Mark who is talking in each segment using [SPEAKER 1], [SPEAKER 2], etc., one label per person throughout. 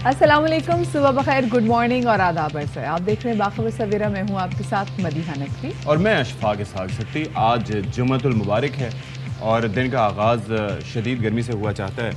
[SPEAKER 1] अस्सलाम वालेकुम, सुबह बखैर, गुड मॉर्निंग और आदाब अर्ज़ है। आप देख रहे हैं बाखबर सवेरा। मैं हूँ आपके साथ मदीहा नकवी
[SPEAKER 2] और मैं अशफाक इसहाक सख्ती। आज जुम्मतुल मुबारक है और दिन का आगाज़ शदीद गर्मी से हुआ चाहता है,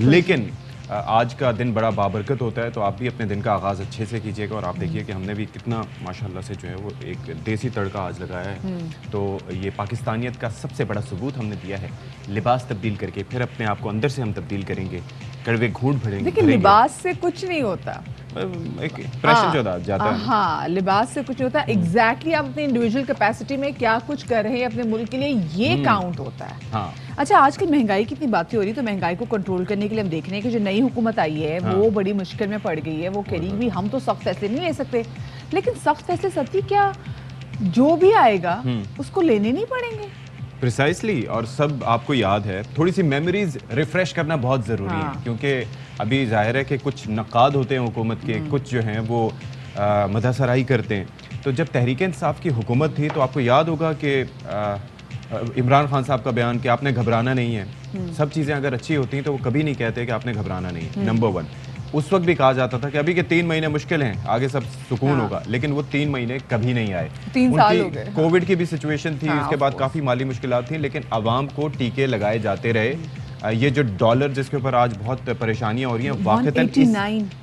[SPEAKER 2] लेकिन आज का दिन बड़ा बाबरकत होता है, तो आप भी अपने दिन का आगाज़ अच्छे से कीजिएगा। और आप देखिए कि हमने भी कितना माशाल्लाह से जो है वो एक देसी तड़का आज लगाया है, तो ये पाकिस्तानियत का सबसे बड़ा सबूत हमने दिया है। लिबास तब्दील करके फिर अपने आप को अंदर से हम तब्दील करेंगे, कड़वे घूंट भरेंगे।
[SPEAKER 1] लेकिन लिबास से कुछ नहीं होता,
[SPEAKER 2] एक प्रेशर जो जाता है।
[SPEAKER 1] हाँ, लिबास से कुछ नहीं होता। एग्जैक्टली आप अपनी इंडिविजुअल कैपेसिटी में क्या कुछ कर रहे हैं अपने मुल्क के लिए, ये काउंट होता है।
[SPEAKER 2] हाँ।
[SPEAKER 1] अच्छा, आजकल महंगाई की इतनी बातें हो रही, तो महंगाई को कंट्रोल करने के लिए हम देख रहे हैं कि जो नई हुकूमत आई है वो बड़ी मुश्किल में पड़ गई है। वो कह रही भी हम तो सख्त फैसले नहीं ले सकते, लेकिन सख्त फैसले सत्ती क्या जो भी आएगा उसको लेने नहीं पड़ेंगे।
[SPEAKER 2] प्रिसाइसली, और सब आपको याद है। थोड़ी सी मेमोरीज रिफ्रेश करना बहुत ज़रूरी है, क्योंकि अभी जाहिर है कि कुछ नक़ाद होते हैं हुकूमत के, कुछ जो हैं वो मदहसराई करते हैं। तो जब तहरीक इंसाफ की हुकूमत थी तो आपको याद होगा कि इमरान खान साहब का बयान कि आपने घबराना नहीं है। सब चीज़ें अगर अच्छी होती हैं तो वो कभी नहीं कहते कि आपने घबराना नहीं है। नंबर 1, उस वक्त भी कहा जाता था कि अभी के 3 महीने मुश्किल हैं, आगे सब सुकून होगा, लेकिन वो 3 महीने कभी नहीं आए।
[SPEAKER 1] 3 साल हो गए।
[SPEAKER 2] कोविड की भी सिचुएशन थी, उसके बाद काफ़ी माली मुश्किलात थी, लेकिन आवाम को टीके लगाए जाते रहे। ये जो डॉलर जिसके ऊपर आज बहुत परेशानियां हो रही हैं, वाकई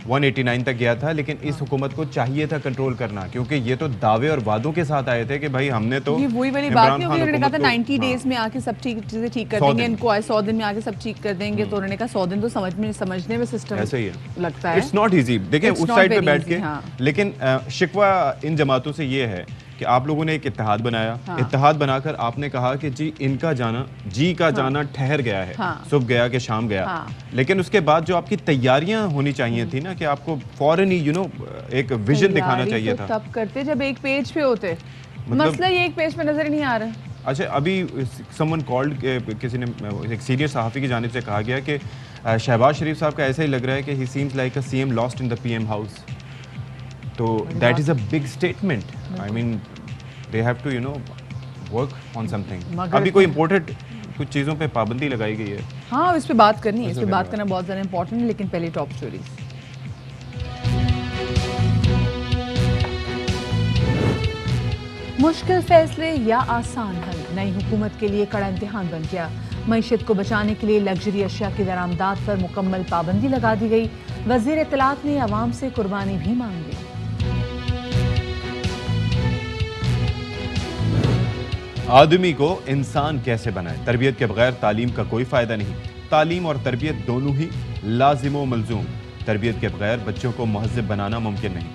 [SPEAKER 2] 189 तक गया था, लेकिन इस हुकूमत को चाहिए था कंट्रोल करना, क्योंकि ये तो दावे और वादों के साथ आए थे कि भाई हमने तो
[SPEAKER 1] ये वही वाली बात नहीं होगी। उन्होंने कहा था 90 डेज में आके सब चीजें ठीक कर देंगे, इनको 100 दिन में आके सब ठीक कर देंगे। तो उन्होंने कहा 100 दिन तो समझने में सिस्टम
[SPEAKER 2] ऐसे ही है,
[SPEAKER 1] लगता है।
[SPEAKER 2] It's not easy. देखिए उस साइड पे बैठ के, लेकिन शिकवा इन जमातों से ये है कि आप लोगों ने एक इत्तेहाद बनाया। इत्तेहाद बनाकर आपने कहा कि जी इनका जाना, जी का जाना ठहर गया है, सुबह गया कि शाम गया। लेकिन उसके बाद जो आपकी तैयारियां होनी चाहिए थी ना, कि आपको फौरन ही एक विजन दिखाना चाहिए था।
[SPEAKER 1] तब करते जब एक पेज पे होते, मसला ये एक पेज पे नजर नहीं आ रहा।
[SPEAKER 2] अच्छा, अभी समवन कॉल्ड, किसी ने, एक सीनियर सहाफ़ी की जानिब से कहा गया कि शहबाज शरीफ साहब का ऐसा ही लग रहा है कि he seems like a CM lost in the PM house. तो that is a big statement. I mean they have to work on something. अभी कोई इम्पोर्टेड कुछ चीज़ों पे पाबंदी लगाई गई है।
[SPEAKER 1] हाँ, इस पे बात करनी है, इस पे बात करना बहुत ज़्यादा इंपॉर्टेंट है, लेकिन पहले टॉप स्टोरीज। मुश्किल फैसले या आसान हल, नई हुकूमत के लिए कड़ा इम्तिहान बन गया। मईशत को बचाने के लिए लग्जरी अशिया की दरामदात पर मुकम्मल पाबंदी लगा दी गई। वज़ीर इत्तलात ने अवाम से कुर्बानी भी मांगी।
[SPEAKER 2] आदमी को इंसान कैसे बनाए, तरबियत के बगैर तालीम का कोई फ़ायदा नहीं। तालीम और तरबियत दोनों ही लाजिम व मलजूम। तरबियत के बगैर बच्चों को मुहज़्ज़ब बनाना मुमकिन नहीं।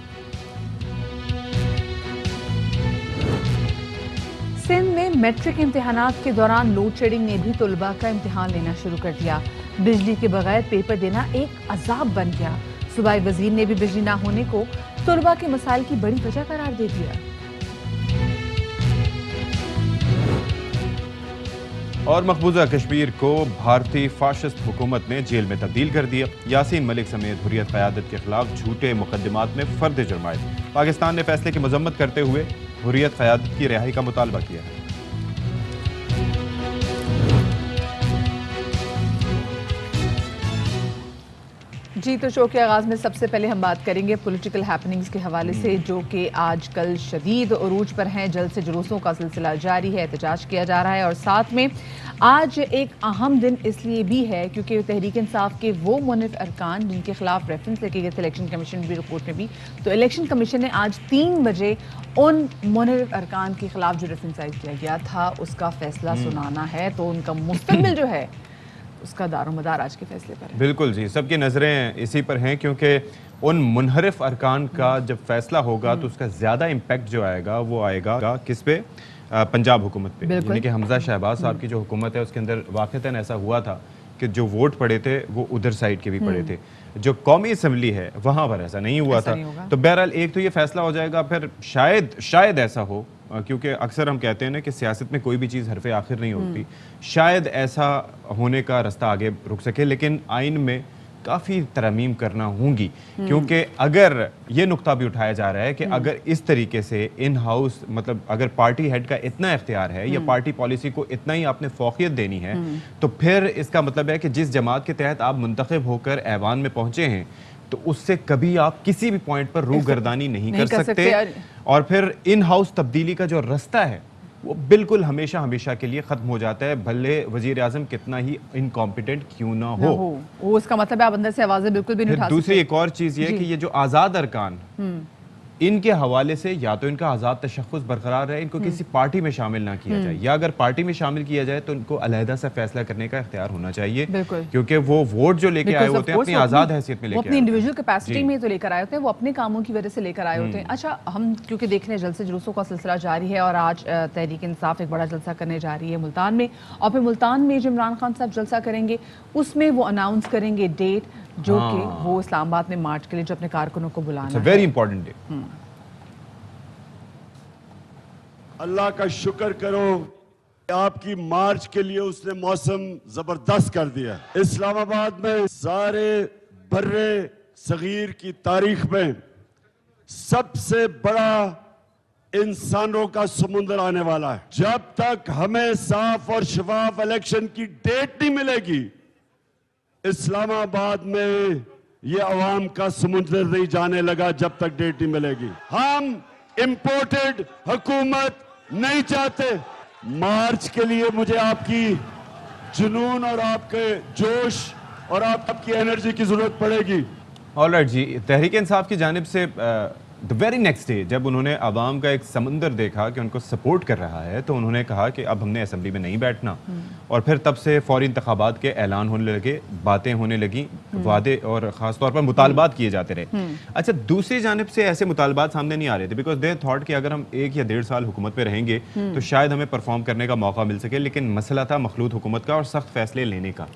[SPEAKER 1] सिंध में मैट्रिक इम्तिहानात के दौरान लोड शेडिंग ने भी तुलबा का इम्तिहान लेना शुरू कर दिया। बिजली के बगैर पेपर देना एक अजाब बन गया। सूबाई वजीर ने भी बिजली ना होने को तुलबा के मसाइल की बड़ी वजह करार दे दिया।
[SPEAKER 2] और मकबूजा कश्मीर को भारतीय फाशिस्ट हुकूमत ने जेल में तब्दील कर दिया। यासीन मलिक समेत हुर्रियत क़यादत के खिलाफ झूठे मुकदमात में फर्द जुर्माए। पाकिस्तान ने फैसले की मजम्मत करते हुए हुर्रियत क़यादत की रिहाई का मुतालबा किया है।
[SPEAKER 1] जी, तो शो के आगाज़ में सबसे पहले हम बात करेंगे पॉलिटिकल हैपनिंग्स के हवाले से, जो कि आजकल शदीद उरूज पर हैं। जल्द से जुलूसों का सिलसिला जारी है, एहतजाज किया जा रहा है, और साथ में आज एक अहम दिन इसलिए भी है क्योंकि तहरीक इंसाफ के वो मुनफ़ अरकान जिनके खिलाफ रेफरेंस लेके गए थे इलेक्शन कमीशन की रिपोर्ट में भी, तो इलेक्शन कमीशन ने आज 3 बजे उन मुनफ़ अरकान के खिलाफ जो रेफरेंस किया गया था उसका फैसला सुनाना है। तो उनका मुस्तकबिल जो है उसका दारोमदार आज के फैसले पर है।
[SPEAKER 2] बिल्कुल जी, सबकी नज़रें इसी पर हैं, क्योंकि उन मुनहरिफ अरकान का जब फैसला होगा तो उसका ज़्यादा इम्पैक्ट जो आएगा वो आएगा किस पे, पंजाब हुकूमत पे। यानी कि हमजा शहबाज साहब की जो हुकूमत है उसके अंदर वाक़तन ऐसा हुआ था कि जो वोट पड़े थे वो उधर साइड के भी पड़े थे। जो कौमी असम्बली है वहाँ पर ऐसा नहीं हुआ था। तो बहरहाल एक तो ये फैसला हो जाएगा, फिर शायद ऐसा हो, क्योंकि अक्सर हम कहते हैं ना कि सियासत में कोई भी चीज़ हरफ़े आखिर नहीं होती, शायद ऐसा होने का रास्ता आगे रुक सके। लेकिन आइन में काफ़ी तरमीम करना होंगी, क्योंकि अगर ये नुक्ता भी उठाया जा रहा है कि अगर इस तरीके से इन हाउस, मतलब अगर पार्टी हेड का इतना इख्तियार है या पार्टी पॉलिसी को इतना ही आपने फौकियत देनी है, तो फिर इसका मतलब है कि जिस जमात के तहत आप मुंतखब होकर ऐवान में पहुंचे हैं तो उससे कभी आप किसी भी पॉइंट पर रूगर्दानी नहीं कर सकते। और फिर इन हाउस तब्दीली का जो रास्ता है वो बिल्कुल हमेशा हमेशा के लिए खत्म हो जाता है, भले वजीर आजम कितना ही इनकॉम्पिटेंट क्यों ना हो।
[SPEAKER 1] वो उसका मतलब है आप अंदर से आवाजें बिल्कुल भी नहीं उठा सकते।
[SPEAKER 2] दूसरी एक और चीज ये कि ये जो आजाद अरकान इनके हवाले से या तो इनका आजाद तशख्खुस बरकरार रहे, इनको किसी पार्टी में शामिल ना किया जाए, या अगर पार्टी में शामिल किया जाए तो इनको अलहदा से फैसला करने का इख्तियार होना चाहिए, क्योंकि वो वोट जो लेके आए होते हैं अपनी आजाद हैसियत में लेके,
[SPEAKER 1] अपनी इंडिविजुअल कैपेसिटी में तो लेकर आए होते हैं, वो अपने कामों की वजह से लेकर आए होते हैं। अच्छा, हम क्योंकि देख रहे हैं जलसे जुलूसों का सिलसिला जारी है और आज तहरीक इंसाफ एक बड़ा जलसा करने जा रही है मुल्तान में, और फिर मुल्तान में जो इमरान खान साहब जलसा करेंगे उसमें वो अनाउंस करेंगे डेट, जो कि वो इस्लामाबाद में मार्च के लिए जो अपने कारकुनों को बुलाना है।
[SPEAKER 2] Very important day.
[SPEAKER 3] अल्लाह का शुक्र करो आपकी मार्च के लिए उसने मौसम जबरदस्त कर दिया। इस्लामाबाद में सारे बर्रे सगीर की तारीख में सबसे बड़ा इंसानों का समुंदर आने वाला है। जब तक हमें साफ और शफाफ इलेक्शन की डेट नहीं मिलेगी, इस्लामाबाद में ये अवाम का समुंदर नहीं जाने लगा जब तक डेट नहीं मिलेगी। हम इंपोर्टेड हुकूमत नहीं चाहते। मार्च के लिए मुझे आपकी जुनून और आपके जोश और आपकी एनर्जी की जरूरत पड़ेगी।
[SPEAKER 2] ऑलराइट जी, तहरीक इंसाफ की जानिब से द वेरी नेक्स्ट डे जब उन्होंने आवाम का एक समंदर देखा कि उनको सपोर्ट कर रहा है, तो उन्होंने कहा कि अब हमने असेंबली में नहीं बैठना, और फिर तब से फौरी इंतखाबात के ऐलान होने लगे, बातें होने लगी, वादे और ख़ास तौर पर मुतालबात किए जाते रहे। अच्छा, दूसरी जानिब से ऐसे मुतालबात सामने नहीं आ रहे थे, बिकॉज दे थॉट कि अगर हम 1 या 1.5 साल हुकूमत पे रहेंगे तो शायद हमें परफॉर्म करने का मौका मिल सके, लेकिन मसला था मखलूत हुकूमत का और सख्त फैसले लेने का।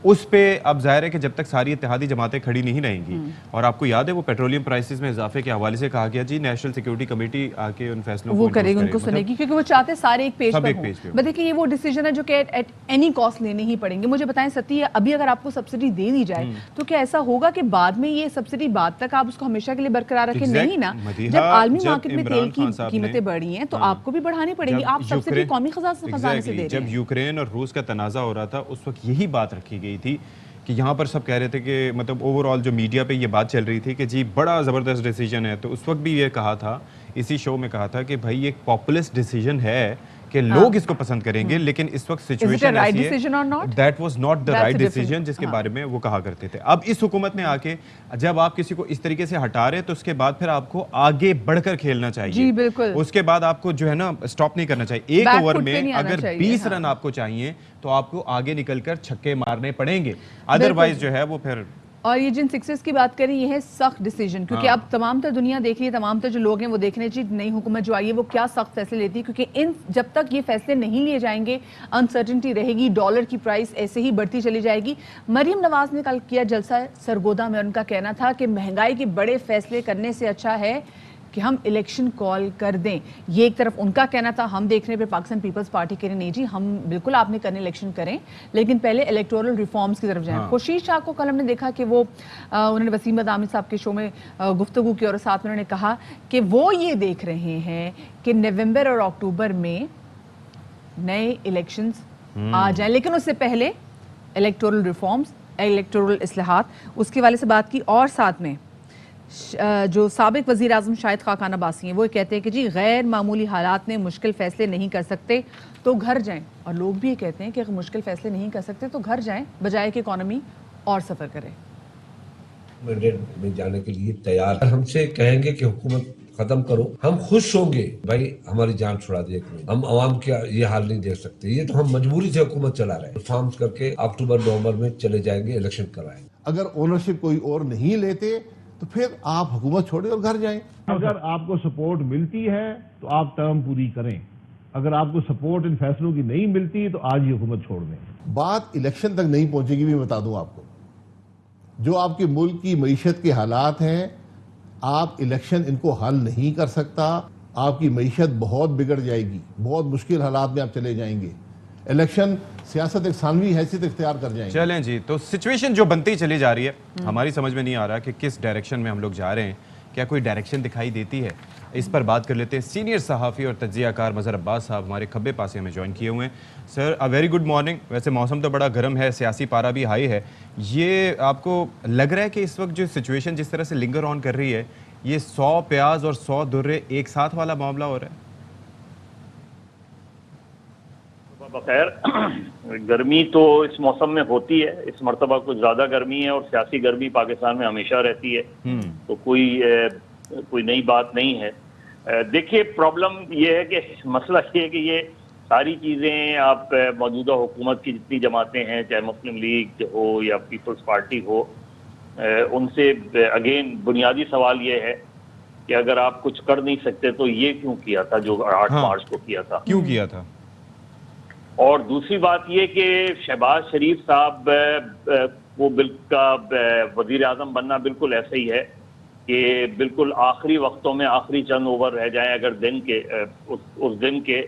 [SPEAKER 2] उस पर अब जाहिर है कि जब तक सारी इत्तेहादी जमातें खड़ी नहीं रहेंगी, और आपको याद है वो पेट्रोलियम प्राइसेस में इजाफे के हवाले से कहा गया जी नेशनल सिक्योरिटी कमेटी आके उन फैसलों
[SPEAKER 1] वो करेगी, उनको सुनेगी, क्योंकि वो चाहते सारे एक पेज पर
[SPEAKER 2] हो।
[SPEAKER 1] बट देखिए ये वो डिसीजन है जो कि एट एनी कॉस्ट लेने ही पड़ेंगे। मुझे बताएं सती, अभी अगर आपको सब्सिडी दे दी जाए तो क्या ऐसा होगा कि बाद में ये सब्सिडी बाद तक आप उसको हमेशा के लिए बरकरार रखें? नहीं ना। जब आलमी मार्केट में तेल की कीमतें बढ़ी हैं तो आपको भी बढ़ानी पड़ेगी। आप सब्सिडी कौमी खजाने से दे रहे हैं।
[SPEAKER 2] जब यूक्रेन और रूस का तनाजा हो रहा था उस वक्त यही बात रखी गई थी कि यहाँ पर सब कह रहे थे कि मतलब ओवरऑल जो मीडिया पे ये बात चल रही थी कि जी बड़ा ज़बरदस्त डिसीजन है, तो उस वक्त भी ये कहा था, इसी शो में कहा था कि भाई एक पॉपुलिस्ट डिसीजन है कि लोग इसको पसंद करेंगे, लेकिन इस वक्त सिचुएशन ऐसी है, that was not the right decision जिसके बारे में वो कहा करते थे। अब इस हुकूमत ने आके जब आप किसी को इस तरीके से हटा रहे तो उसके बाद फिर आपको आगे बढ़कर खेलना चाहिए।
[SPEAKER 1] जी बिल्कुल।
[SPEAKER 2] उसके बाद आपको जो है ना स्टॉप नहीं करना चाहिए। एक ओवर में अगर 20 रन आपको चाहिए तो आपको आगे निकलकर छक्के मारने पड़ेंगे, अदरवाइज जो है वो फिर।
[SPEAKER 1] और ये जिन सिक्सेस की बात करें, ये है सख्त डिसीजन, क्योंकि अब तमाम तर दुनिया देख रही है, तमाम तर जो लोग हैं वो देख रहे हैं जी नई हुकूमत जो आई है वो क्या सख्त फैसले लेती है, क्योंकि इन जब तक ये फैसले नहीं लिए जाएंगे अनसर्टेनिटी रहेगी, डॉलर की प्राइस ऐसे ही बढ़ती चली जाएगी। मरियम नवाज ने कल किया जलसा सरगोदा में, उनका कहना था कि महंगाई के बड़े फैसले करने से अच्छा है कि हम इलेक्शन कॉल कर दें। ये एक तरफ उनका कहना था। हम देख रहे हैं पाकिस्तान पीपल्स पार्टी कह रहे नहीं जी हम बिल्कुल आपने करने इलेक्शन करें, लेकिन पहले इलेक्टोरल रिफॉर्म्स की तरफ जाएं। खुशीश शाह को कल हमने देखा कि वो उन्होंने वसीम अदामी साहब के शो में गुफ्तगू की और साथ में उन्होंने कहा कि वो ये देख रहे हैं कि नवंबर और अक्टूबर में नए इलेक्शंस आ जाएं, लेकिन उससे पहले इलेक्टोरल रिफॉर्म्स, इलेक्टोरल इस्लाहात, उसके वाले से बात की। और साथ में जो साबिक वज़ीर आज़म शाहिद खाकान अब्बासी हैं वो कहते हैं कि जी गैर मामूली हालात में मुश्किल फ़ैसले नहीं कर सकते तो घर जाएं, और लोग भी ये कहते हैं कि अगर मुश्किल फ़ैसले नहीं कर सकते तो घर जाएं, बजाय कि इकॉनमी और सफ़र करें।
[SPEAKER 4] मैंडेट में जाने के लिए तैयार। हमसे कहेंगे कि हुकूमत खत्म करो, हम खुश होंगे, भाई हमारी जान छुड़ा दिए, हम आवाम का ये हाल नहीं देख सकते। ये तो हम मजबूरी से हुकूमत चला रहे हैं। रिफॉर्म्स करके अक्टूबर नवंबर में चले जाएंगे, इलेक्शन कराएंगे।
[SPEAKER 5] अगर ओनरशिप कोई और नहीं लेते तो फिर आप हुकूमत छोड़े और घर जाएं।
[SPEAKER 6] अगर आपको सपोर्ट मिलती है तो आप टर्म पूरी करें, अगर आपको सपोर्ट इन फैसलों की नहीं मिलती तो आज ही हुकूमत छोड़ दें।
[SPEAKER 5] बात इलेक्शन तक नहीं पहुंचेगी, भी बता दूं आपको। जो आपके मुल्क की मईशत के हालात हैं, आप इलेक्शन इनको हल नहीं कर सकता। आपकी मईशत बहुत बिगड़ जाएगी, बहुत मुश्किल हालात में आप चले जाएंगे। इलेक्शन सियासत एक सानवी हैसियत इख्तियार कर जाएंगे।
[SPEAKER 2] चलें जी, तो सिचुएशन जो बनती चली जा रही है, हमारी समझ में नहीं आ रहा कि किस डायरेक्शन में हम लोग जा रहे हैं, क्या कोई डायरेक्शन दिखाई देती है? इस पर बात कर लेते हैं। सीनियर सहाफ़ी और तज्ज़ियाकार मज़हर अब्बास साहब हमारे खब्बे पासे हमें ज्वाइन किए हुए हैं। Sir, a very good morning. वैसे मौसम तो बड़ा गर्म है, सियासी पारा भी हाई है। ये आपको लग रहा है कि इस वक्त जो सिचुएशन जिस तरह से लिंगर ऑन कर रही है, ये 100 प्याज और 100 दुर्रे एक साथ वाला मामला हो रहा है?
[SPEAKER 7] बखैर, गर्मी तो इस मौसम में होती है। इस मरतबा कुछ ज़्यादा गर्मी है और सियासी गर्मी पाकिस्तान में हमेशा रहती है, तो कोई नई बात नहीं है। देखिए, प्रॉब्लम ये है कि मसला ये है कि ये सारी चीज़ें आप मौजूदा हुकूमत की जितनी जमातें हैं, चाहे मुस्लिम लीग हो या पीपल्स पार्टी हो, उनसे अगेन बुनियादी सवाल ये है कि अगर आप कुछ कर नहीं सकते तो ये क्यों किया था जो 8 मार्च को किया था?
[SPEAKER 2] क्यों किया था?
[SPEAKER 7] और दूसरी बात ये कि शहबाज शरीफ साहब को वजीर आजम बनना बिल्कुल ऐसा ही है कि बिल्कुल आखिरी वक्तों में आखिरी चंद ओवर रह जाए अगर दिन के उस दिन के,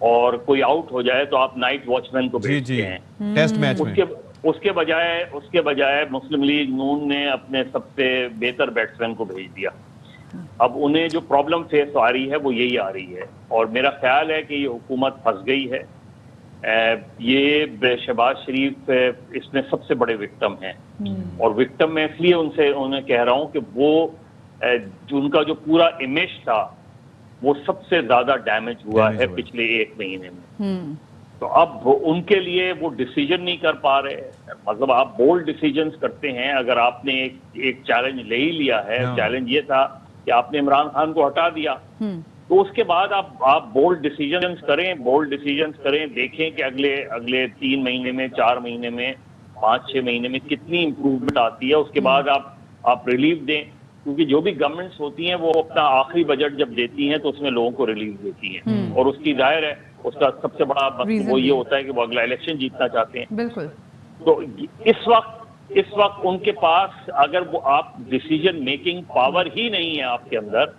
[SPEAKER 7] और कोई आउट हो जाए तो आप नाइट वॉचमैन को भेजते हैं
[SPEAKER 2] टेस्ट मैच में।
[SPEAKER 7] उसके बजाय मुस्लिम लीग नून ने अपने सबसे बेहतर बैट्समैन को भेज दिया। अब उन्हें जो प्रॉब्लम फेस आ रही है वो यही आ रही है, और मेरा ख्याल है कि ये हुकूमत फंस गई है। ये शहबाज शरीफ इसमें सबसे बड़े विक्टिम हैं, और विक्टिम मैं इसलिए उन्हें कह रहा हूं कि वो उनका जो पूरा इमेज था वो सबसे ज्यादा डैमेज हुआ है पिछले 1 महीने में। तो अब उनके लिए वो डिसीजन नहीं कर पा रहे। मतलब आप बोल्ड डिसीजंस करते हैं, अगर आपने एक चैलेंज ले ही लिया है, चैलेंज ये था कि आपने इमरान खान को हटा दिया, तो उसके बाद आप बोल्ड डिसीजंस करें, देखें कि अगले 3 महीने में, 4 महीने में, 5-6 महीने में कितनी इंप्रूवमेंट आती है। उसके बाद आप रिलीफ दें, क्योंकि जो भी गवर्नमेंट्स होती हैं वो अपना आखिरी बजट जब देती हैं तो उसमें लोगों को रिलीफ देती हैं, और उसकी जाहिर है उसका सबसे बड़ा वो ये होता है कि वो अगला इलेक्शन जीतना चाहते हैं।
[SPEAKER 1] बिल्कुल।
[SPEAKER 7] तो इस वक्त उनके पास अगर वो आप डिसीजन मेकिंग पावर ही नहीं है आपके अंदर,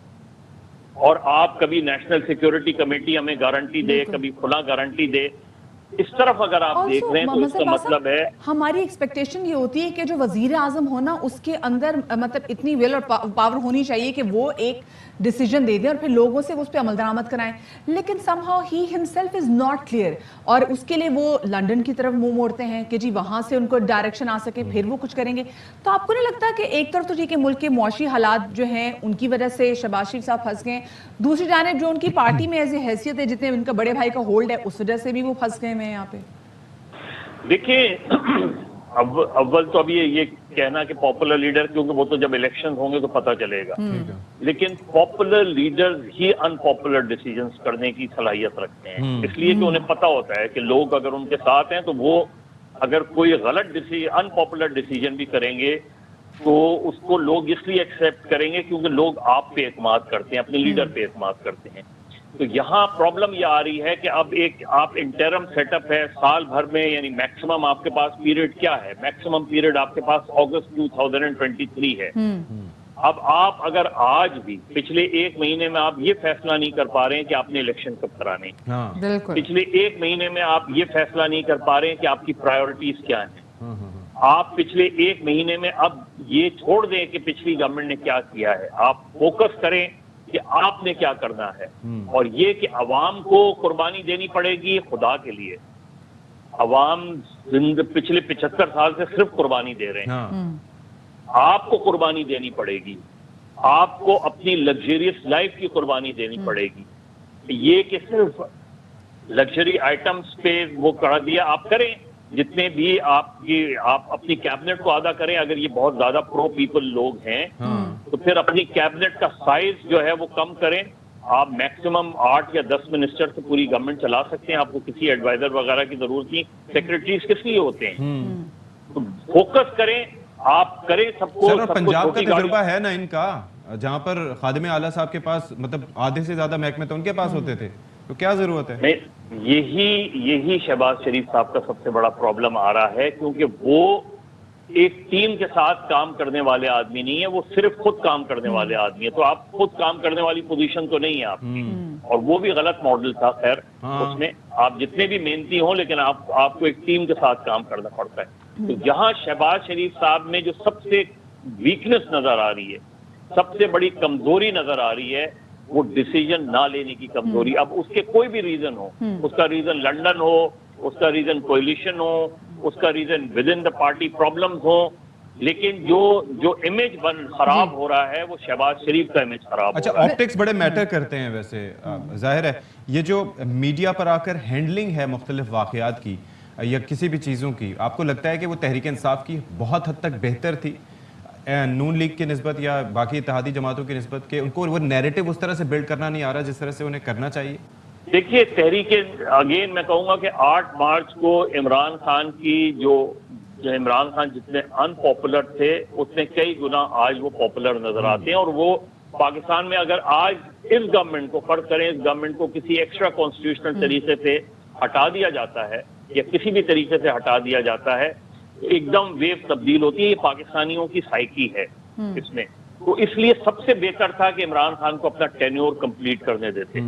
[SPEAKER 7] और आप कभी नेशनल सिक्योरिटी कमेटी हमें गारंटी दे, कभी खुला गारंटी दे, इस तरफ अगर आप देख रहे हैं तो इसका मतलब है
[SPEAKER 1] हमारी एक्सपेक्टेशन ये होती है कि जो वजीर आजम हो ना, उसके अंदर मतलब इतनी विल और पावर होनी चाहिए कि वो एक डिसीजन दे दे और फिर लोगों से उस पर अमल दरामद कराएं। लेकिन somehow he himself is not clear, और उसके लिए वो लंदन की तरफ मुंह मोड़ते हैं कि जी वहां से उनको डायरेक्शन आ सके, फिर वो कुछ करेंगे। तो आपको नहीं लगता कि एक तरफ तो ठीक है मुल्क के मुआशी हालात जो हैं उनकी वजह से शहबाज शरीफ साहब फंस गए, दूसरी जानिब जो उनकी पार्टी में ऐसी हैसियत है, जितने उनका बड़े भाई का होल्ड है, उस वजह से भी वो फंस गए हैं यहाँ पे?
[SPEAKER 7] देखिए, अव्वल तो अभी ये कहना कि पॉपुलर लीडर, क्योंकि वो तो जब इलेक्शन होंगे तो पता चलेगा, लेकिन पॉपुलर लीडर ही अनपॉपुलर डिसीजंस करने की सलाहियत रखते हैं, इसलिए कि उन्हें पता होता है कि लोग अगर उनके साथ हैं तो वो अगर कोई गलत अनपॉपुलर डिसीजन भी करेंगे तो उसको लोग इसलिए एक्सेप्ट करेंगे क्योंकि लोग आप पे एतमाद करते हैं, अपने लीडर पे एतमाद करते हैं। तो यहाँ प्रॉब्लम ये आ रही है कि अब आप इंटरम सेटअप है साल भर में, यानी मैक्सिमम आपके पास पीरियड क्या है? मैक्सिमम पीरियड आपके पास अगस्त 2023 है। अब आप अगर आज भी पिछले 1 महीने में आप ये फैसला नहीं कर पा रहे हैं कि आपने इलेक्शन कब कराने, पिछले 1 महीने में आप ये फैसला नहीं कर पा रहे हैं कि आपकी प्रायोरिटीज क्या है, आप पिछले 1 महीने में अब ये छोड़ दें कि पिछली गवर्नमेंट ने क्या किया है, आप फोकस करें कि आपने क्या करना है, और ये कि अवाम को कुर्बानी देनी पड़ेगी खुदा के लिए। अवाम पिछले 75 साल से सिर्फ कुर्बानी दे रहे हैं, आपको कुर्बानी देनी पड़ेगी, आपको अपनी लग्जरियस लाइफ की कुर्बानी देनी पड़ेगी। ये कि सिर्फ लग्जरी आइटम्स पे वो कर दिया आप करें, जितने भी आप अपनी कैबिनेट को आधा करें। अगर ये बहुत ज्यादा प्रो पीपल लोग हैं तो फिर अपनी कैबिनेट का साइज जो है वो कम करें। आप मैक्सिमम 8 या 10 मिनिस्टर से पूरी गवर्नमेंट चला सकते हैं, आपको किसी एडवाइजर वगैरह की जरूरत नहीं। सेक्रेटरीज किस लिए होते हैं? तो फोकस करें, आप करें सबको।
[SPEAKER 2] सर, और पंजाब का तजुर्बा है ना इनका, जहां पर खादिम आला साहब के पास मतलब आधे से ज्यादा महकमे तो उनके पास होते थे, तो क्या जरूरत है?
[SPEAKER 7] यही शहबाज शरीफ साहब का सबसे बड़ा प्रॉब्लम आ रहा है, क्योंकि वो एक टीम के साथ काम करने वाले आदमी नहीं है, वो सिर्फ खुद काम करने वाले आदमी है। तो आप खुद काम करने वाली पोजीशन तो नहीं है आपकी, और वो भी गलत मॉडल था। खैर, उसमें आप जितने भी मेहनती हों, लेकिन आपको एक टीम के साथ काम करना पड़ता है। तो यहाँ शहबाज शरीफ साहब में जो सबसे वीकनेस नजर आ रही है सबसे बड़ी कमजोरी नजर आ रही है वो डिसीजन ना लेने की कमजोरी। अब उसके कोई भी रीजन हो, उसका रीजन लंदन हो, उसका रीजन कोलिशन हो, उसका reason within the party problems हो, लेकिन जो इमेज खराब हो रहा है वो शहबाज शरीफ का इमेज खराब
[SPEAKER 2] अच्छा,
[SPEAKER 7] हो रहा है।
[SPEAKER 2] ऑप्टिक्स बड़े मैटर करते हैं वैसे। जाहिर है ये जो मीडिया पर आकर हैंडलिंग है मुख्तलिफ वाकयात की या किसी भी चीज़ों की, आपको लगता है कि वो तहरीक इंसाफ की बहुत हद तक बेहतर थी नून लीग की निस्बत या बाकी इत्तेहादी जमातों की निस्बत के? उनको वो नैरेटिव उस तरह से बिल्ड करना नहीं आ रहा जिस तरह से उन्हें करना चाहिए?
[SPEAKER 7] देखिए, तहरीक अगेन मैं कहूंगा कि 8 मार्च को इमरान खान की जो इमरान खान जितने अनपॉपुलर थे उतने कई गुना आज वो पॉपुलर नजर आते हैं। और वो पाकिस्तान में अगर आज इस गवर्नमेंट को फर्ज करें, इस गवर्नमेंट को किसी एक्स्ट्रा कॉन्स्टिट्यूशनल तरीके से हटा दिया जाता है या किसी भी तरीके से हटा दिया जाता है, एकदम वेव तब्दील होती है। ये पाकिस्तानियों की साइकी है इसमें। तो इसलिए सबसे बेहतर था कि इमरान खान को अपना टेन्योर कंप्लीट करने देते।